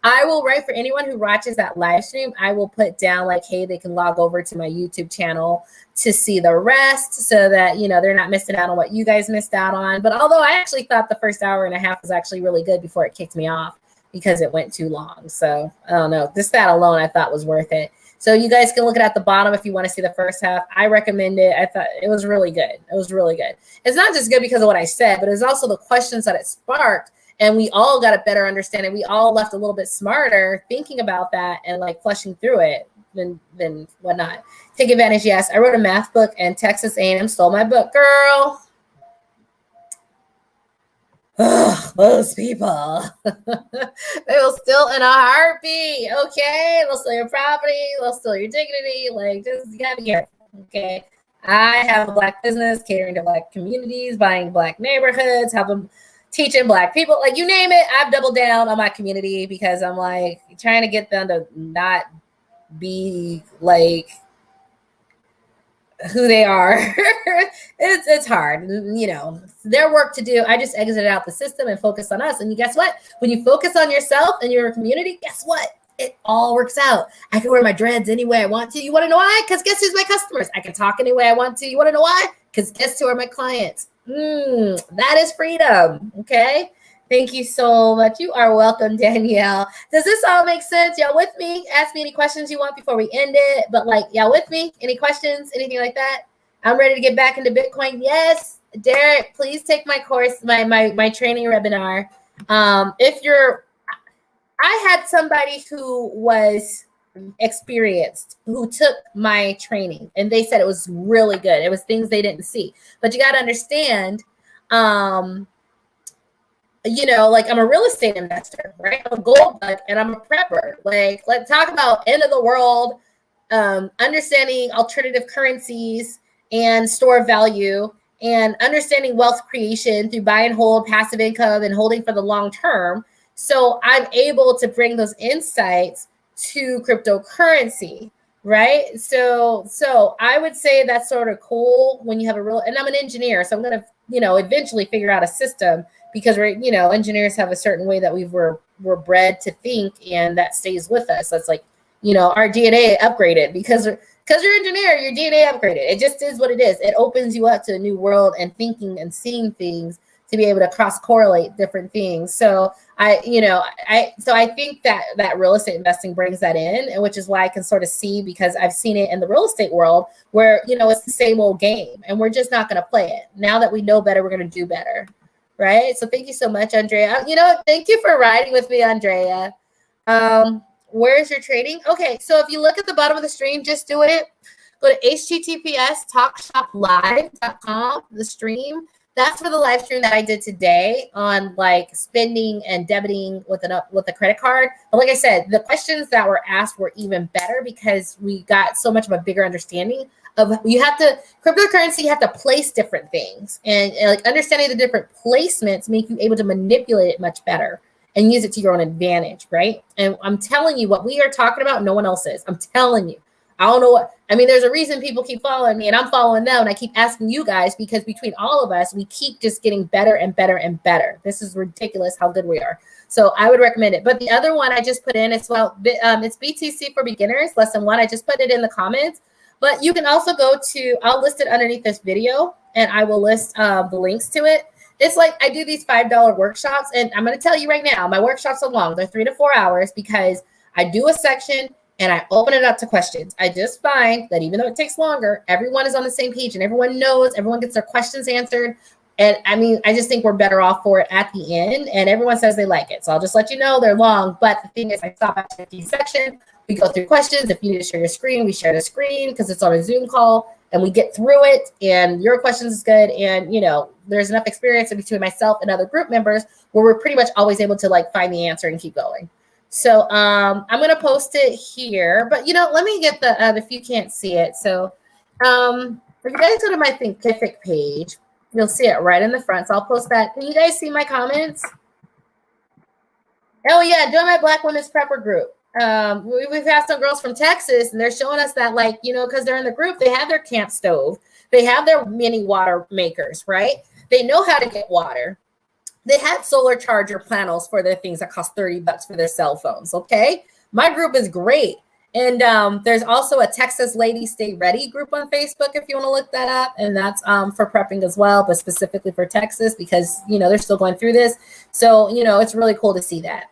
I will write for anyone who watches that live stream. I will put down like, hey, they can log over to my YouTube channel to see the rest so that, you know, they're not missing out on what you guys missed out on. But although I actually thought the first hour and a half was actually really good before it kicked me off because it went too long. So I don't know, just that alone I thought was worth it. So you guys can look at the bottom if you want to see the first half. I recommend it. I thought it was really good. It was really good. It's not just good because of what I said, but it's also the questions that it sparked. And we all got a better understanding. We all left a little bit smarter thinking about that and like flushing through it than whatnot. Take advantage, yes. I wrote a math book and Texas A&M stole my book, girl. Ugh, those people. They will steal in a heartbeat, okay? They'll steal your property. They'll steal your dignity. Like, just you gotta be careful, okay? I have a Black business catering to Black communities, buying Black neighborhoods, helping teaching Black people, like you name it. I've doubled down on my community because I'm like trying to get them to not be like who they are. It's hard, you know, their work to do. I just exited out the system and focused on us. And you guess what? When you focus on yourself and your community, guess what? It all works out. I can wear my dreads any way I want to. You want to know why? Because guess who's my customers? I can talk any way I want to. You want to know why? Because guess who are my clients? That is freedom. Okay. Thank you so much. You are welcome, Danielle. Does this all make sense? Y'all with me? Ask me any questions you want before we end it. But like, y'all with me? Any questions? Anything like that? I'm ready to get back into Bitcoin. Yes. Derek, please take my course, my training webinar. I had somebody who was experienced who took my training and they said it was really good. It was things they didn't see. But you got to understand, you know, like I'm a real estate investor, right? I'm a gold bug and I'm a prepper. Like, let's talk about end of the world, understanding alternative currencies and store value and understanding wealth creation through buy and hold, passive income, and holding for the long term. So I'm able to bring those insights to cryptocurrency, right? So I would say that's sort of cool when you have a real, and I'm an engineer, so I'm going to, you know, eventually figure out a system because we're, you know, engineers have a certain way that we're bred to think, and that stays with us. That's like, you know, our DNA upgraded because you're an engineer, your DNA upgraded. It just is what it is. It opens you up to a new world and thinking and seeing things to be able to cross correlate different things. So I think that real estate investing brings that in, and which is why I can sort of see, because I've seen it in the real estate world where, you know, it's the same old game and we're just not going to play it. Now that we know better, we're going to do better. Right. So thank you so much, Andrea. You know, thank you for riding with me, Andrea. Where's your trading? Okay. So if you look at the bottom of the stream, just do it. Go to https://talkshoplive.com, the stream. That's for the live stream that I did today on like spending and debiting with a credit card. But like I said, the questions that were asked were even better because we got so much of a bigger understanding of cryptocurrency, you have to place different things, and like understanding the different placements make you able to manipulate it much better and use it to your own advantage, right? And I'm telling you, what we are talking about, no one else is. I'm telling you. I don't know what, I mean, there's a reason people keep following me and I'm following them. And I keep asking you guys, because between all of us, we keep just getting better and better and better. This is ridiculous how good we are. So I would recommend it. But the other one I just put in as well, it's BTC for beginners, lesson 1. I just put it in the comments, but you can also go to, I'll list it underneath this video and I will list the links to it. It's like I do these $5 workshops, and I'm going to tell you right now, my workshops are long. They're 3 to 4 hours because I do a section and I open it up to questions. I just find that even though it takes longer, everyone is on the same page and everyone knows, everyone gets their questions answered And I mean, I just think we're better off for it at the end. And everyone says they like it. So I'll just let you know they're long. But the thing is, I stop at the NFT section. We go through questions. If you need to share your screen, we share the screen because it's on a Zoom call and we get through it. And your questions is good. And, you know, there's enough experience between myself and other group members where we're pretty much always able to like find the answer and keep going. So I'm going to post it here. But, you know, let me get the, if you can't see it. So if you guys go to my Thinkific page, you'll see it right in the front. So I'll post that. Can you guys see my comments? Oh, yeah. Join my Black Women's Prepper group. We've had some girls from Texas, and they're showing us that, like, you know, because they're in the group, they have their camp stove. They have their mini water makers, right? They know how to get water. They had solar charger panels for their things that cost $30 for their cell phones, okay? My group is great. And there's also a Texas Ladies Stay Ready group on Facebook if you want to look that up. And that's for prepping as well, but specifically for Texas because, you know, they're still going through this. So, you know, it's really cool to see that.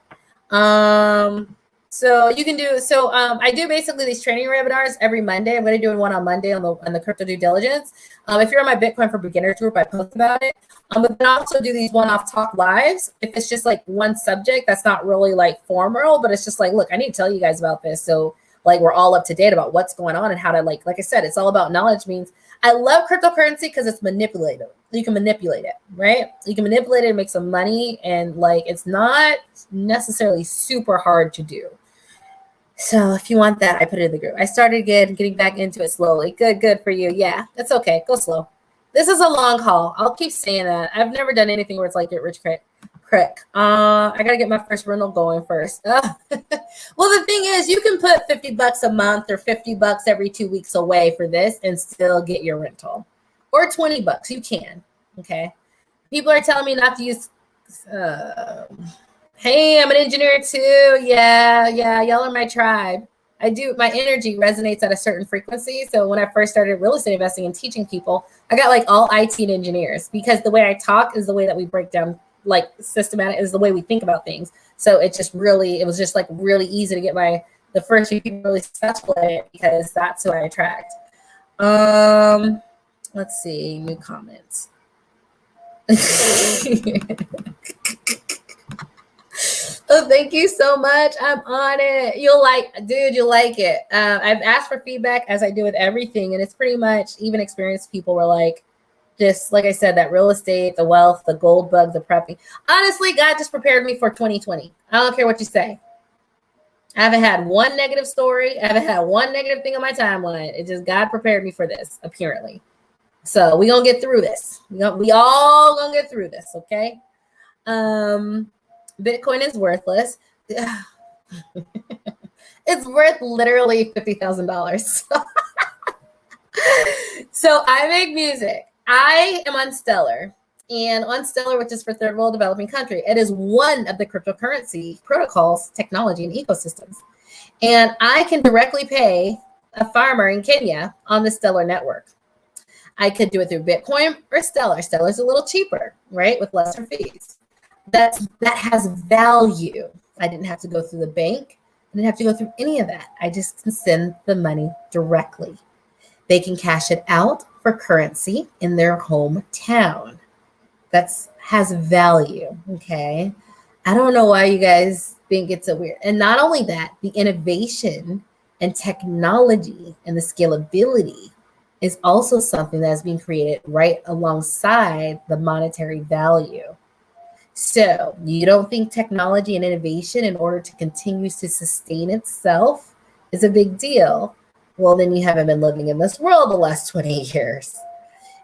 So you can do, I do basically these training webinars every Monday. I'm going to do one on Monday on the crypto due diligence. If you're in my Bitcoin for Beginners group, I post about it. But then I also do these one-off talk lives. If it's just like one subject that's not really like formal, but it's just like, look, I need to tell you guys about this. So like we're all up to date about what's going on and how to like I said, it's all about knowledge. Means I love cryptocurrency because it's manipulative. You can manipulate it, right? You can manipulate it and make some money. And like, it's not necessarily super hard to do. So if you want that, I put it in the group. I started getting back into it slowly. Good for you. Yeah, it's okay. Go slow. This is a long haul. I'll keep saying that. I've never done anything where it's like get rich quick. I got to get my first rental going first. Well, the thing is, you can put $50 a month or $50 every 2 weeks away for this and still get your rental. Or $20. You can. Okay. People are telling me not to use... Hey, I'm an engineer too. Yeah, y'all are my tribe. I do, my energy resonates at a certain frequency. So when I first started real estate investing and teaching people, I got like all IT and engineers because the way I talk is the way that we break down, like systematic is the way we think about things. So it was just like really easy to get the first few people really successful at it because that's who I attract. Let's see, new comments. Oh, thank you so much. I'm on it. You'll like it. I've asked for feedback as I do with everything. And it's pretty much even experienced people were like, just like I said, that real estate, the wealth, the gold bug, the prepping. Honestly, God just prepared me for 2020. I don't care what you say. I haven't had one negative story. I haven't had one negative thing on my timeline. It just God prepared me for this, apparently. So we're going to get through this. We all going to get through this, okay? Bitcoin is worthless. It's worth literally $50,000. So I make music. I am on Stellar. And on Stellar, which is for third world developing country, it is one of the cryptocurrency protocols, technology, and ecosystems. And I can directly pay a farmer in Kenya on the Stellar network. I could do it through Bitcoin or Stellar. Stellar's a little cheaper, right? With lesser fees. That has value. I didn't have to go through the bank. I didn't have to go through any of that. I just can send the money directly. They can cash it out for currency in their hometown. That has value, okay? I don't know why you guys think it's so weird. And not only that, the innovation and technology and the scalability is also something that is being created right alongside the monetary value. So you don't think technology and innovation in order to continue to sustain itself is a big deal? Well, then you haven't been living in this world the last 20 years.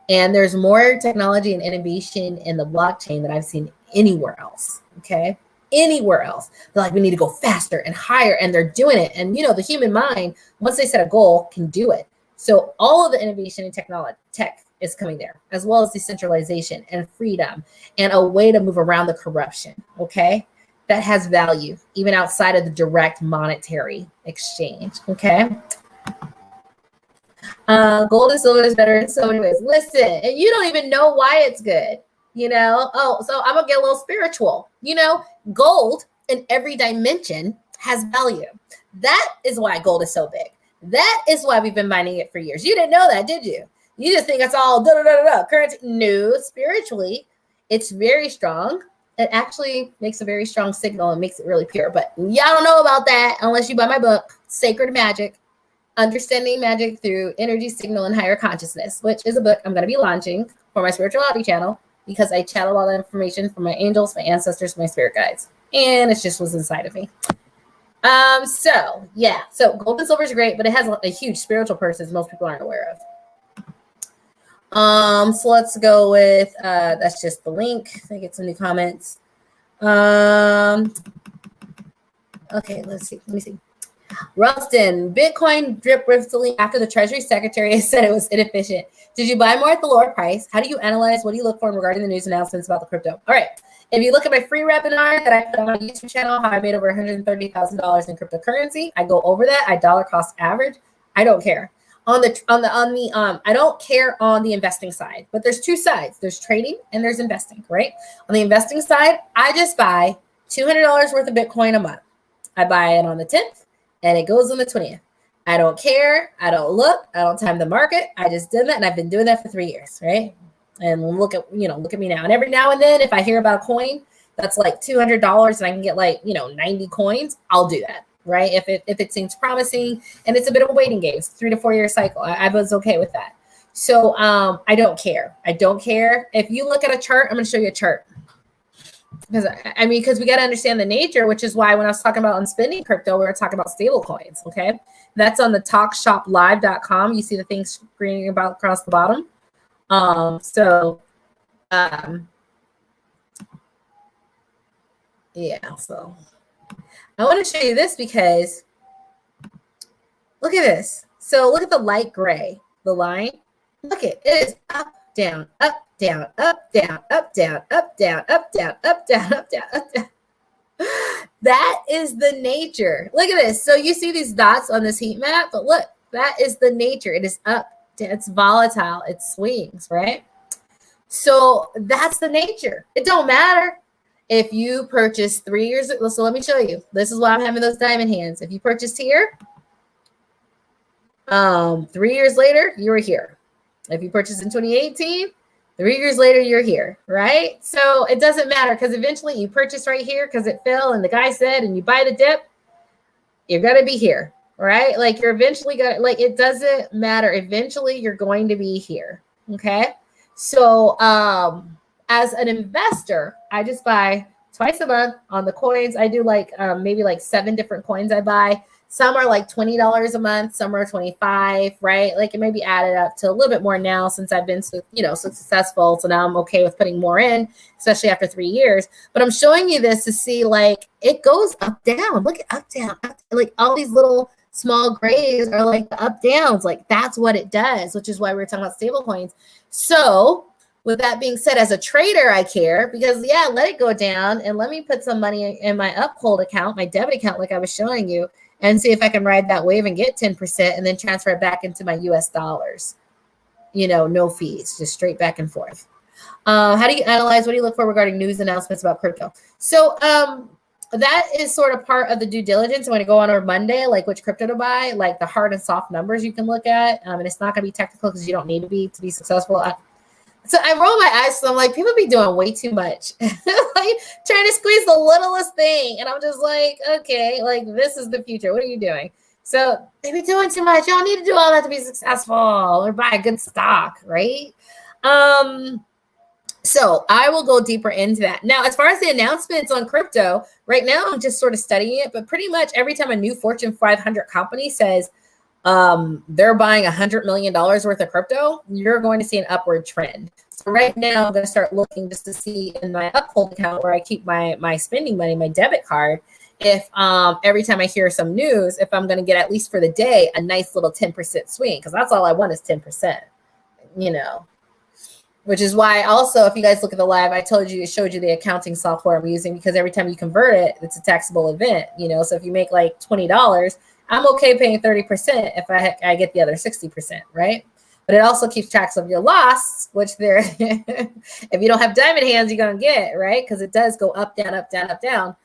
And there's more technology and innovation in the blockchain than I've seen anywhere else, okay? Anywhere else. They're like, we need to go faster and higher, and they're doing it. And, the human mind, once they set a goal, can do it. So all of the innovation in tech is coming there, as well as decentralization and freedom and a way to move around the corruption, okay? That has value, even outside of the direct monetary exchange, okay? Gold and silver is better in so many ways. Listen, and you don't even know why it's good, Oh, so I'm gonna get a little spiritual. Gold in every dimension has value. That is why gold is so big. That is why we've been mining it for years. You didn't know that, did you? You just think it's all da da da da currency. No, spiritually, it's very strong. It actually makes a very strong signal and makes it really pure. But y'all don't know about that unless you buy my book, Sacred Magic, Understanding Magic Through Energy, Signal, and Higher Consciousness, which is a book I'm going to be launching for my spirituality channel because I channel all that information from my angels, my ancestors, my spirit guides. And it just was inside of me. So gold and silver is great, but it has a huge spiritual purpose most people aren't aware of. So let's go with that's just the link. I get some new comments. Okay, let me see. Ralston, Bitcoin drip recently after the Treasury Secretary said it was inefficient. Did you buy more at the lower price? How do you analyze? What do you look for regarding the news announcements about the crypto? All right. If you look at my free webinar that I put on my YouTube channel, how I made over $130,000 in cryptocurrency, I go over that. I dollar cost average. I don't care. I don't care on the investing side, but there's two sides. There's trading and there's investing, right? On the investing side, I just buy $200 worth of Bitcoin a month. I buy it on the 10th and it goes on the 20th. I don't care. I don't look. I don't time the market. I just did that and I've been doing that for 3 years, right? And look at me now. And every now and then, if I hear about a coin that's like $200 and I can get 90 coins, I'll do that, right? If it seems promising and it's a bit of a waiting game, it's 3 to 4 year cycle. I was okay with that. So I don't care. I don't care. If you look at a chart, I'm going to show you a chart. Because we got to understand the nature, which is why when I was talking about unspending crypto, we were talking about stable coins. Okay. That's on the talkshoplive.com. You see the thing screening about across the bottom. I want to show you this because look at this. So look at the light gray, the line. Look at it is up, down, up, down, up, down, up, down, up, down, up, down, up, down, up, down, up, down. That is the nature. Look at this. So you see these dots on this heat map, but look, that is the nature. It is up. It's volatile. It swings, right? So that's the nature. It don't matter if you purchase 3 years. So let me show you. This is why I'm having those diamond hands. If you purchased here, 3 years later, you were here. If you purchased in 2018, 3 years later, you're here, right? So it doesn't matter because eventually you purchase right here because it fell and the guy said, and you buy the dip, you're going to be here. Right? Like you're eventually going to, it doesn't matter. Eventually you're going to be here. Okay. So, as an investor, I just buy twice a month on the coins. I do maybe 7 different coins I buy. Some are like $20 a month. Some are $25, right? Like it may be added up to a little bit more now since I've been so successful. So now I'm okay with putting more in, especially after 3 years. But I'm showing you this to see it goes up, down. Look at up, down, up, all these little small grays are like the up downs. That's what it does, which is why we're talking about stable coins. So with that being said, as a trader, I care because let it go down and let me put some money in my uphold account, my debit account, like I was showing you, and see if I can ride that wave and get 10% and then transfer it back into my US dollars. No fees, just straight back and forth. How do you analyze? What do you look for regarding news announcements about crypto? So that is sort of part of the due diligence. When I go on our Monday, which crypto to buy, the hard and soft numbers you can look at. And it's not going to be technical because you don't need to be successful. So I roll my eyes. So I'm like, people be doing way too much, trying to squeeze the littlest thing. And I'm just like, okay, this is the future. What are you doing? So they be doing too much. You don't need to do all that to be successful or buy a good stock, right? So I will go deeper into that. Now, as far as the announcements on crypto, right now I'm just sort of studying it, but pretty much every time a new Fortune 500 company says they're buying $100 million worth of crypto, you're going to see an upward trend. So right now I'm going to start looking just to see in my uphold account where I keep my spending money, my debit card, if every time I hear some news, if I'm going to get at least for the day a nice little 10% swing, because that's all I want is 10%, Which is why also, if you guys look at the live, I showed you the accounting software I'm using because every time you convert it, it's a taxable event, So if you make $20, I'm okay paying 30% if I get the other 60%, right? But it also keeps track of your loss, which if you don't have diamond hands, you're going to get, right? Because it does go up, down, up, down, up, down.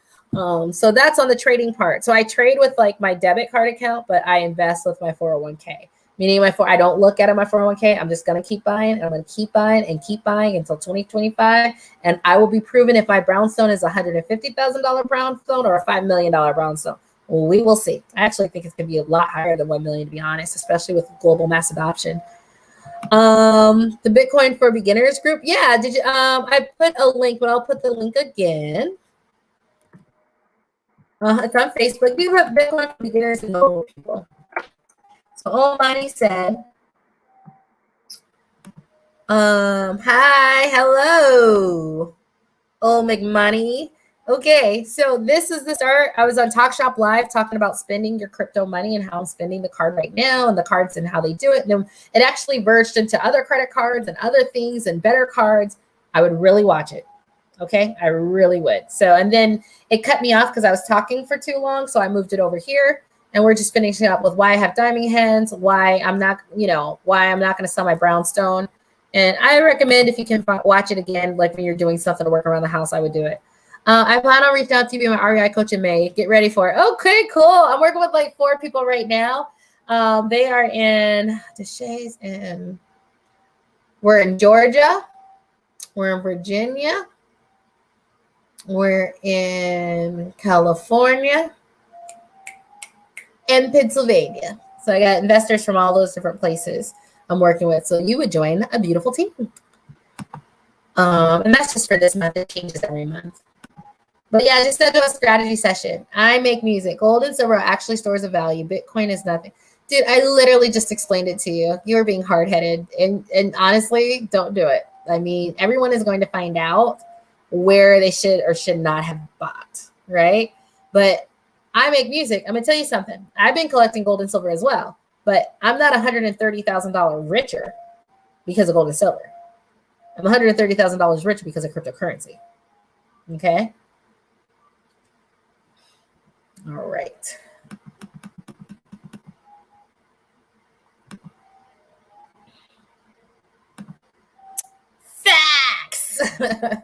So that's on the trading part. So I trade with my debit card account, but I invest with my 401k. meaning I don't look at it, my 401k. I'm just going to keep buying, and I'm going to keep buying and keep buying until 2025. And I will be proven if my brownstone is a $150,000 brownstone or a $5 million brownstone. Well, we will see. I actually think it's going to be a lot higher than 1 million, to be honest, especially with global mass adoption. The Bitcoin for Beginners group. Yeah. Did you, I put a link, but I'll put the link again. It's on Facebook. We have Bitcoin for Beginners and normal people. So Almighty said, hi, hello, old McMoney. Okay, so this is the start. I was on Talk Shop Live talking about spending your crypto money and how I'm spending the card right now and the cards and how they do it. And then it actually verged into other credit cards and other things and better cards. I would really watch it. Okay, I really would. So, and then it cut me off because I was talking for too long. So I moved it over here. And we're just finishing up with why I have diamond hands, why I'm not going to sell my brownstone. And I recommend if you can watch it again, like when you're doing something to work around the house, I would do it. I plan on reaching out to you, be my REI coach in May. Get ready for it. Okay, cool. I'm working with like 4 people right now. They are in Deshays, and we're in Georgia. We're in Virginia. We're in California. And Pennsylvania. So I got investors from all those different places I'm working with. So you would join a beautiful team. And that's just for this month. It changes every month. But yeah, just to do a strategy session. I make music. Gold and silver are actually stores of value. Bitcoin is nothing. Dude, I literally just explained it to you. You were being hard-headed. And honestly, don't do it. I mean, everyone is going to find out where they should or should not have bought, right? But I make music. I'm going to tell you something. I've been collecting gold and silver as well, but I'm not $130,000 richer because of gold and silver. I'm $130,000 richer because of cryptocurrency. Okay? All right. Facts,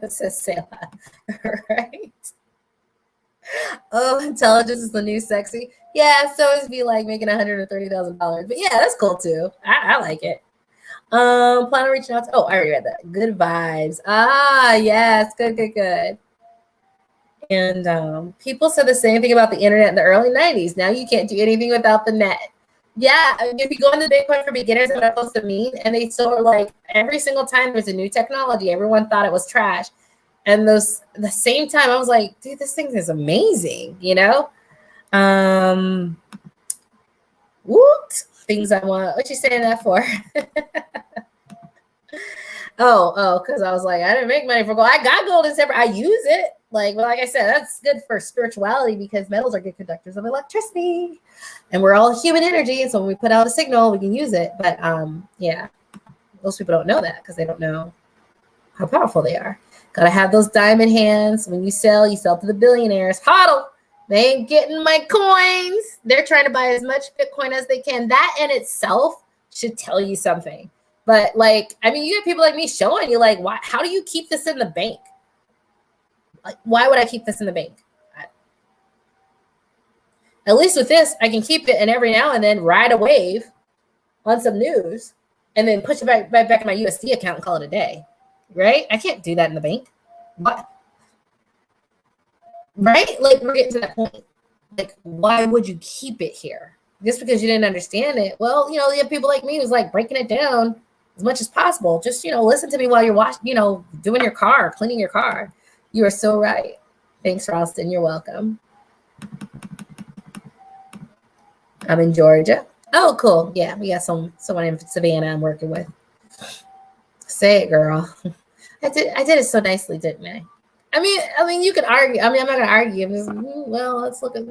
says Sarah. Right? Oh, intelligence is the new sexy. Yeah, so it's be like making $130,000. But yeah, that's cool too. I like it. Plan on reaching out to, I already read that. Good vibes. Yes, good. And people said the same thing about the internet in the early 90s. Now you can't do anything without the net. Yeah, if you go into Bitcoin for Beginners, I'm supposed to mean, and they still are like, every single time there's a new technology, everyone thought it was trash. And the same time, I was like, dude, this thing is amazing, you know? What things I want. What you saying that for? Because I was like, I didn't make money for gold. I got gold and silver. I use it. Like I said, that's good for spirituality because metals are good conductors of electricity. And we're all human energy. And so when we put out a signal, we can use it. But yeah, most people don't know that because they don't know how powerful they are. Gotta have those diamond hands. When you sell to the billionaires. Hodl. They ain't getting my coins. They're trying to buy as much Bitcoin as they can. That in itself should tell you something. But like, I mean, you get people like me showing you like, why? How do you keep this in the bank? Like, why would I keep this in the bank? At least with this, I can keep it and every now and then ride a wave on some news and then push it back in my USD account and call it a day. Right? I can't do that in the bank. What? Right? Like, we're getting to that point. Like, why would you keep it here? Just because you didn't understand it? Well, you have people like me who's like breaking it down as much as possible. Just, listen to me while you're washing, doing your car, cleaning your car. You are so right. Thanks, Ralston. You're welcome. I'm in Georgia. Oh, cool. Yeah, we got someone in Savannah I'm working with. Say it, girl. I did it so nicely, didn't I? I mean, you could argue. I mean, I'm not gonna argue. I'm just, well, let's look at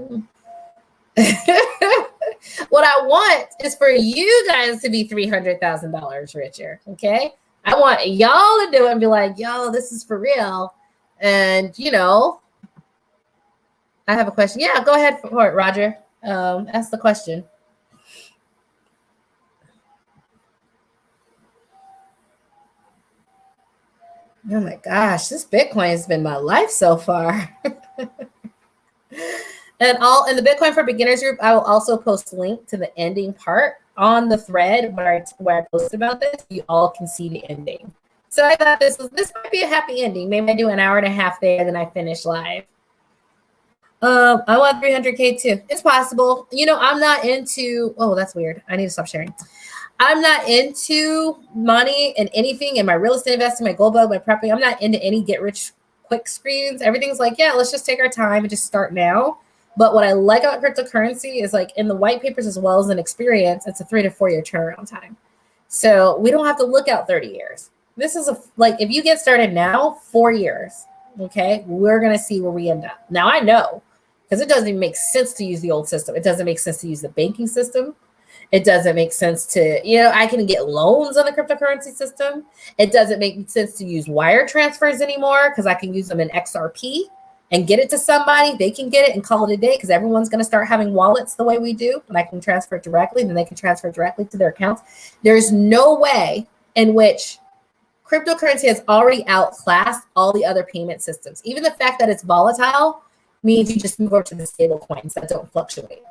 what I want is for you guys to be $300,000 richer. Okay, I want y'all to do it and be like, yo, this is for real. And I have a question. Yeah, go ahead for it, Roger. Ask the question. Oh my gosh, this Bitcoin has been my life so far. And in the Bitcoin for Beginners group, I will also post a link to the ending part on the thread where I posted about this, you all can see the ending. So I thought this might be a happy ending. Maybe I do an hour and a half there, then I finish live. I want 300K too. It's possible. You know, I'm not into, oh, that's weird. I need to stop sharing. I'm not into money and anything in my real estate investing, my gold bug, my prepping. I'm not into any get rich quick screens. Everything's like, yeah, let's just take our time and just start now. But what I like about cryptocurrency is like in the white papers as well as an experience, it's a 3 to 4 year turnaround time. So we don't have to look out 30 years. This is like, if you get started now, 4 years, okay, we're going to see where we end up. Now I know, because it doesn't even make sense to use the old system. It doesn't make sense to use the banking system. It doesn't make sense to, you know, I can get loans on the cryptocurrency system. It doesn't make sense to use wire transfers anymore because I can use them in XRP and get it to somebody. They can get it and call it a day because everyone's going to start having wallets the way we do. And I can transfer it directly, then they can transfer directly to their accounts. There's no way in which cryptocurrency has already outclassed all the other payment systems. Even the fact that it's volatile means you just move over to the stable coins that don't fluctuate.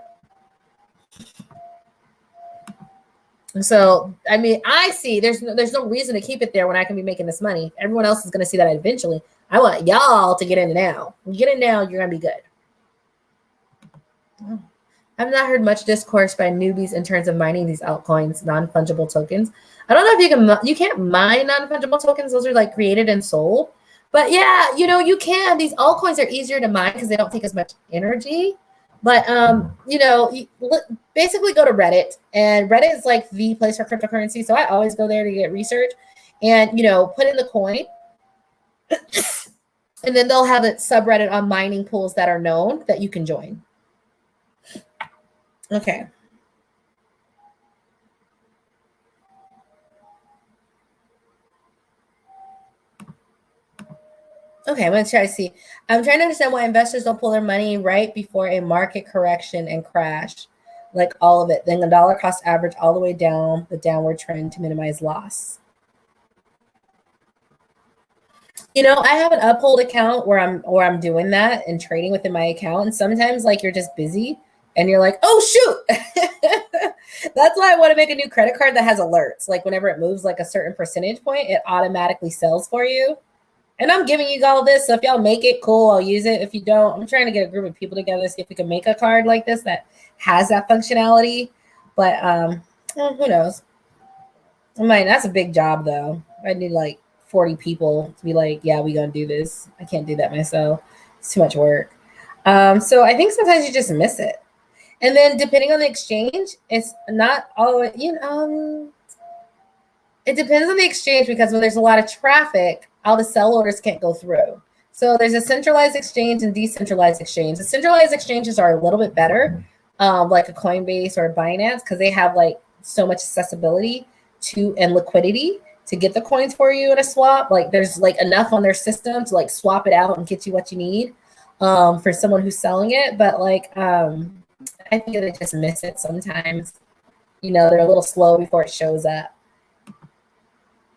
So, I mean, I see there's no reason to keep it there when I can be making this money. Everyone else is going to see that eventually. I want y'all to get in now. When you get in now, you're going to be good. I've not heard much discourse by newbies in terms of mining these altcoins, non-fungible tokens. I don't know if you can't mine non-fungible tokens. Those are like created and sold. But yeah, you know, you can. These altcoins are easier to mine because they don't take as much energy. But, you know, basically go to Reddit. And Reddit is like the place for cryptocurrency. So I always go there to get research and, you know, put in the coin. And then they'll have a subreddit on mining pools that are known that you can join. Okay. Okay, I'm going to try to see. I'm trying to understand why investors don't pull their money right before a market correction and crash, like all of it. Then the dollar cost average all the way down the downward trend to minimize loss. You know, I have an Uphold account where I'm doing that and trading within my account. And sometimes like you're just busy and you're like, oh shoot. That's why I want to make a new credit card that has alerts. Like whenever it moves like a certain percentage point, it automatically sells for you. And I'm giving you all this. So if y'all make it, cool, I'll use it. If you don't, I'm trying to get a group of people together, see if we can make a card like this that has that functionality. But who knows? I mean, that's a big job though. I need like 40 people to be like, yeah, we're going to do this. I can't do that myself. It's too much work. So I think sometimes you just miss it. And then depending on the exchange, it's not always, you know, it depends on the exchange because when there's a lot of traffic, all the sell orders can't go through. So there's a centralized exchange and decentralized exchange. The centralized exchanges are a little bit better, like a Coinbase or a Binance, because they have like so much accessibility to and liquidity to get the coins for you in a swap. Like there's like enough on their system to like swap it out and get you what you need for someone who's selling it. But like I think they just miss it sometimes. You know, they're a little slow before it shows up.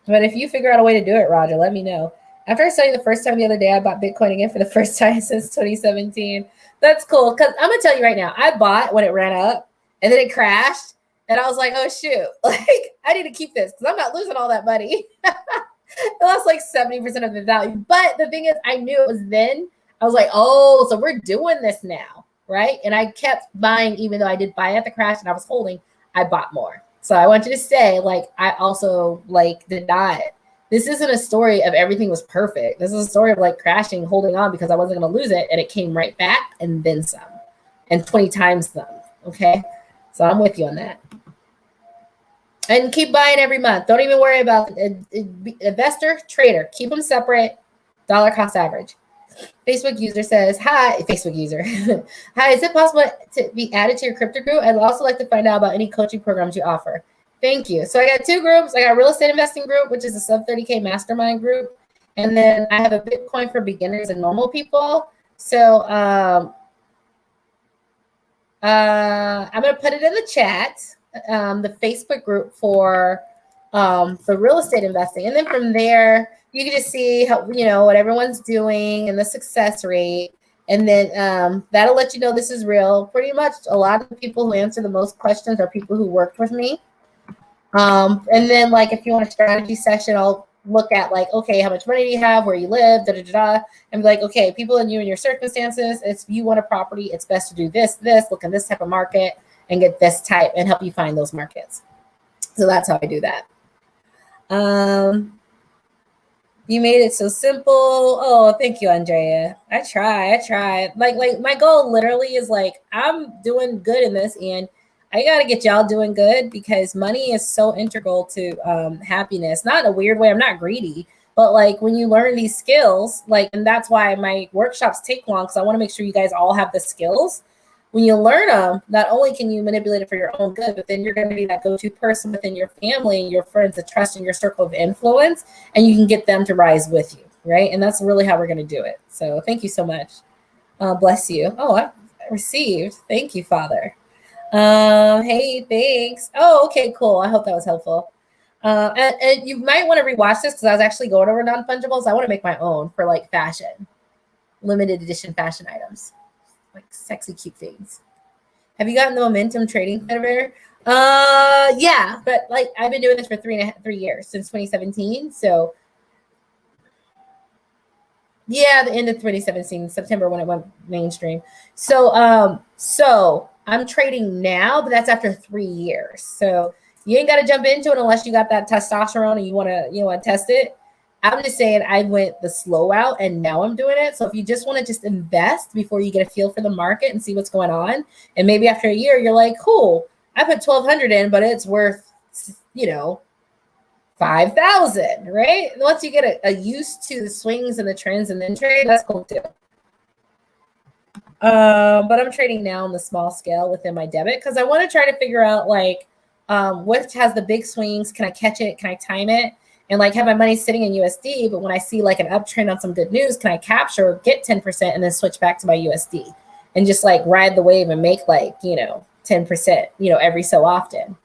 But if you figure out a way to do it, Roger, let me know. After I studied the first time the other day, I bought Bitcoin again for the first time since 2017. That's cool. Because I'm going to tell you right now, I bought when it ran up and then it crashed. And I was like, oh, shoot. Like, I need to keep this because I'm not losing all that money. It lost like 70% of the value. But the thing is, I knew it was then. I was like, oh, so we're doing this now, right? And I kept buying, even though I did buy at the crash and I was holding, I bought more. So I want you to say, like, I also, like, did not. This isn't a story of everything was perfect. This is a story of, like, crashing, holding on because I wasn't going to lose it. And it came right back and then some. And 20 times some, okay? So I'm with you on that. And keep buying every month. Don't even worry about investor, trader. Keep them separate. Dollar cost average. Facebook user says, hi, Facebook user. Hi, is it possible to be added to your crypto group? I'd also like to find out about any coaching programs you offer. Thank you. So I got two groups. I got real estate investing group, which is a sub 30K mastermind group. And then I have a Bitcoin for beginners and normal people. So I'm going to put it in the chat, the Facebook group for real estate investing. And then from there, you can just see how, you know, what everyone's doing and the success rate. And then that'll let you know this is real. Pretty much a lot of the people who answer the most questions are people who worked with me. And then like if you want a strategy session, I'll look at like, okay, how much money do you have, where you live, and be like, okay, people in you and your circumstances, if you want a property, it's best to do this, look in this type of market and get this type and help you find those markets. So that's how I do that. You made it so simple. Oh, thank you, Andrea. I try. Like my goal literally is like, I'm doing good in this, and I got to get y'all doing good, because money is so integral to happiness. Not in a weird way. I'm not greedy, but like when you learn these skills, like, and that's why my workshops take long, because I want to make sure you guys all have the skills. When you learn them, not only can you manipulate it for your own good, but then you're going to be that go-to person within your family, your friends, the trust in your circle of influence, and you can get them to rise with you, right? And that's really how we're going to do it. So thank you so much. Bless you. Oh, I received. Thank you, Father. Hey, thanks. Oh, okay, cool. I hope that was helpful. And you might want to rewatch this, because I was actually going over non-fungibles. I want to make my own for like fashion, limited edition fashion items. Like sexy, cute things. Have you gotten the momentum trading better? Yeah, but like I've been doing this for 3 years, since 2017. So yeah, the end of 2017, September, when it went mainstream. So so I'm trading now, but that's after 3 years. So you ain't got to jump into it unless you got that testosterone and you want to test it. I'm just saying I went the slow route, and now I'm doing it. So if you just want to just invest before you get a feel for the market and see what's going on, and maybe after a year you're like, cool, I put 1,200 in, but it's worth 5,000, right? And once you get a used to the swings and the trends and then trade, that's cool too. But I'm trading now on the small scale within my debit, because I want to try to figure out like which has the big swings. Can I catch it? Can I time it? And like have my money sitting in USD, but when I see like an uptrend on some good news, can I capture, get 10%, and then switch back to my USD and just like ride the wave and make like, 10%, every so often.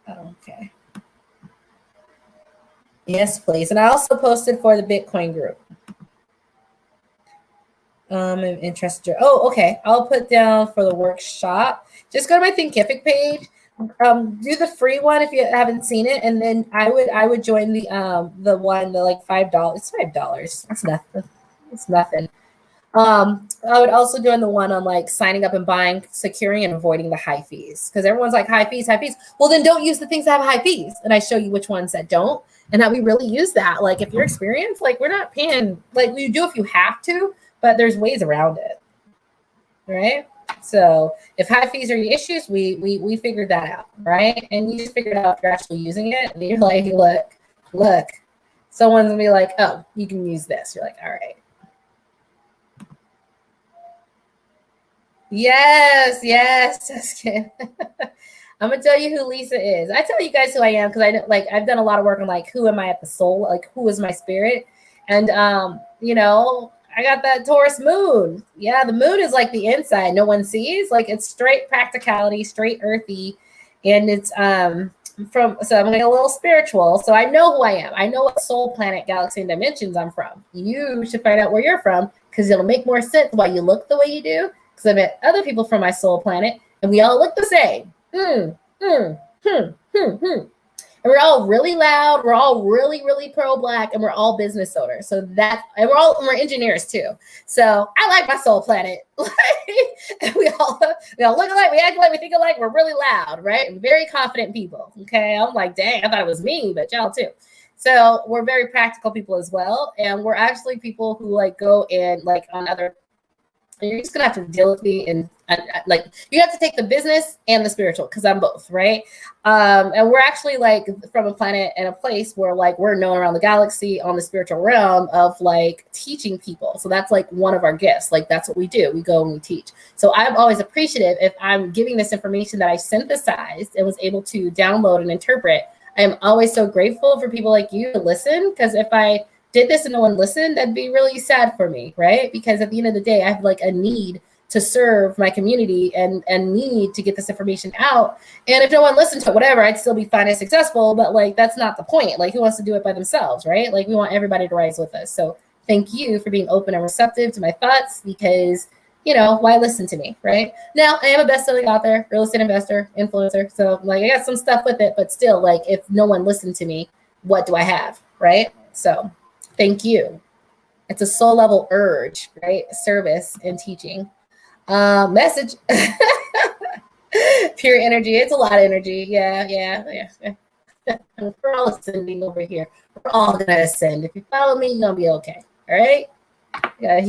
Okay. Yes, please. And I also posted for the Bitcoin group. I'm interested. Oh, okay. I'll put down for the workshop. Just go to my Thinkific page. Do the free one if you haven't seen it, and then I would join the one, the like $5. It's $5. That's nothing. It's nothing. I would also join the one on like signing up and buying, securing, and avoiding the high fees, because everyone's like high fees. Well, then don't use the things that have high fees, and I show you which ones that don't, and how we really use that. Like if you're experienced, like we're not paying, like we do if you have to, but there's ways around it, right? So if high fees are your issues, we figured that out, right? And you just figured out if you're actually using it, and you're like, look, someone's gonna be like, oh, you can use this. You're like, all right. Yes. I'm gonna tell you who Lisa is. I tell you guys who I am, because I've done a lot of work on like who am I at the soul, like who is my spirit, and I got that Taurus moon. Yeah, the moon is like the inside no one sees. Like it's straight practicality, straight earthy, and it's so I'm like a little spiritual. So I know who I am. I know what soul, planet, galaxy, and dimensions I'm from. You should find out where you're from, because it'll make more sense why you look the way you do. Because I met other people from my soul planet, and we all look the same. And we're all really loud. We're all really, really pro-Black, and we're all business owners. So and we're engineers too. So I like my soul planet. And we all look alike. We act alike. We think alike. We're really loud, right? And very confident people. Okay, I'm like, dang, I thought it was me, but y'all too. So we're very practical people as well, and we're actually people who like go and like on other. You're just gonna have to deal with me, and like you have to take the business and the spiritual, because I'm both, right? And we're actually like from a planet and a place where like we're known around the galaxy on the spiritual realm of like teaching people. So that's like one of our gifts. Like that's what we do. We go and we teach. So I'm always appreciative if I'm giving this information that I synthesized and was able to download and interpret. I am always so grateful for people like you to listen, because if I did this and no one listened, that'd be really sad for me, right? Because at the end of the day, I have like a need to serve my community and need to get this information out. And if no one listened to it, whatever, I'd still be fine and successful. But like, that's not the point. Like, who wants to do it by themselves, right? Like, we want everybody to rise with us. So thank you for being open and receptive to my thoughts, because, you know, why listen to me, right? Now, I am a best-selling author, real estate investor, influencer. So, like, I got some stuff with it, but still, like, if no one listened to me, what do I have, right? So, thank you. It's a soul level urge, right? Service and teaching. Message. Pure energy. It's a lot of energy. Yeah. We're all ascending over here. We're all gonna ascend. If you follow me, you're gonna be okay. All right. I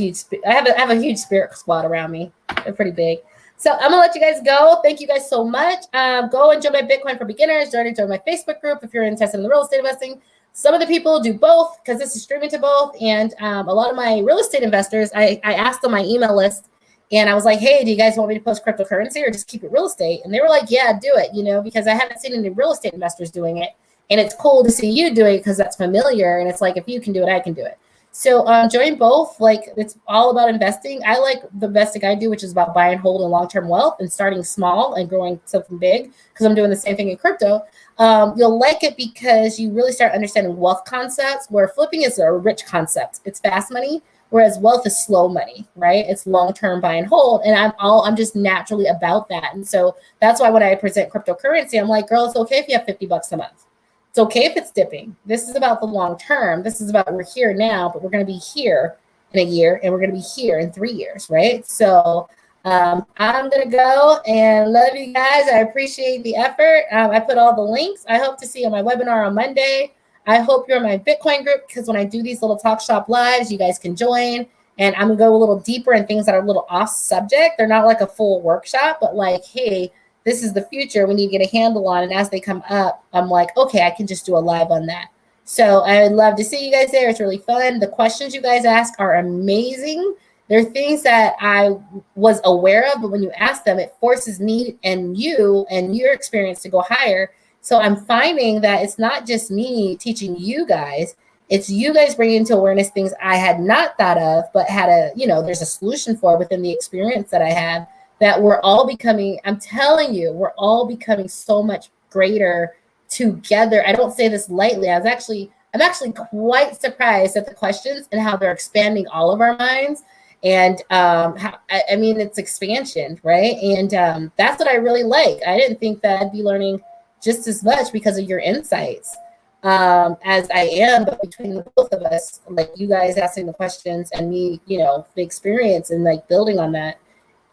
have a huge spirit squad around me. They're pretty big. So I'm gonna let you guys go. Thank you guys so much. Go and join my Bitcoin for Beginners. Join my Facebook group if you're interested in the real estate investing. Some of the people do both because this is streaming to both. And a lot of my real estate investors, I asked on my email list, and I was like, hey, do you guys want me to post cryptocurrency or just keep it real estate? And they were like, yeah, do it, you know, because I haven't seen any real estate investors doing it. And it's cool to see you doing it because that's familiar. And it's like, if you can do it, I can do it. So join both. Like, it's all about investing. I like the investing I do, which is about buy and hold and long-term wealth and starting small and growing something big, because I'm doing the same thing in crypto. You'll like it because you really start understanding wealth concepts, where flipping is a rich concept. It's fast money, whereas wealth is slow money, right? It's long-term buy and hold. And I'm just naturally about that. And so that's why when I present cryptocurrency, I'm like, girl, it's okay if you have $50 a month. It's okay if it's dipping. This is about the long term. This is about, we're here now, but we're going to be here in a year, and we're going to be here in 3 years, right? So I'm going to go and love you guys. I appreciate the effort. I put all the links. I hope to see you on my webinar on Monday. I hope you're in my Bitcoin group, because when I do these little talk shop lives, you guys can join. And I'm going to go a little deeper in things that are a little off subject. They're not like a full workshop, but like, hey, this is the future we need to get a handle on. And as they come up, I'm like, okay, I can just do a live on that. So I would love to see you guys there. It's really fun. The questions you guys ask are amazing. They're things that I was aware of, but when you ask them, it forces me and you and your experience to go higher. So I'm finding that it's not just me teaching you guys. It's you guys bringing into awareness things I had not thought of, but had there's a solution for within the experience that I have. That we're all becoming, I'm telling you, we're all becoming so much greater together. I don't say this lightly. I'm actually quite surprised at the questions and how they're expanding all of our minds. And it's expansion, right? And that's what I really like. I didn't think that I'd be learning just as much because of your insights as I am, but between the both of us, like you guys asking the questions and me, the experience and like building on that.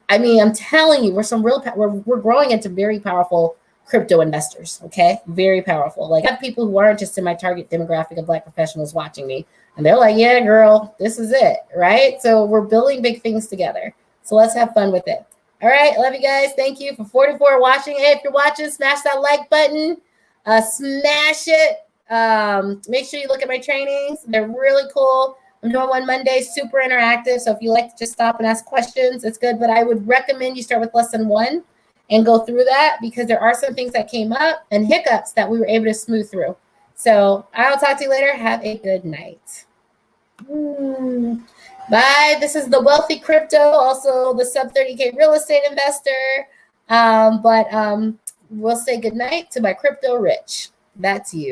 I mean, I'm telling you, we're growing into very powerful crypto investors, okay? Very powerful. Like, I have people who aren't just in my target demographic of Black professionals watching me, and they're like, yeah, girl, this is it, right? So we're building big things together. So let's have fun with it. All right, love you guys. Thank you for 44 watching. Hey, if you're watching, smash that like button. Smash it. Make sure you look at my trainings. They're really cool. I'm doing one Monday, super interactive. So if you like to just stop and ask questions, it's good. But I would recommend you start with lesson 1 and go through that, because there are some things that came up and hiccups that we were able to smooth through. So I'll talk to you later. Have a good night. Bye. This is the Wealthy Crypto, also the sub 30K real estate investor. We'll say good night to my crypto rich. That's you.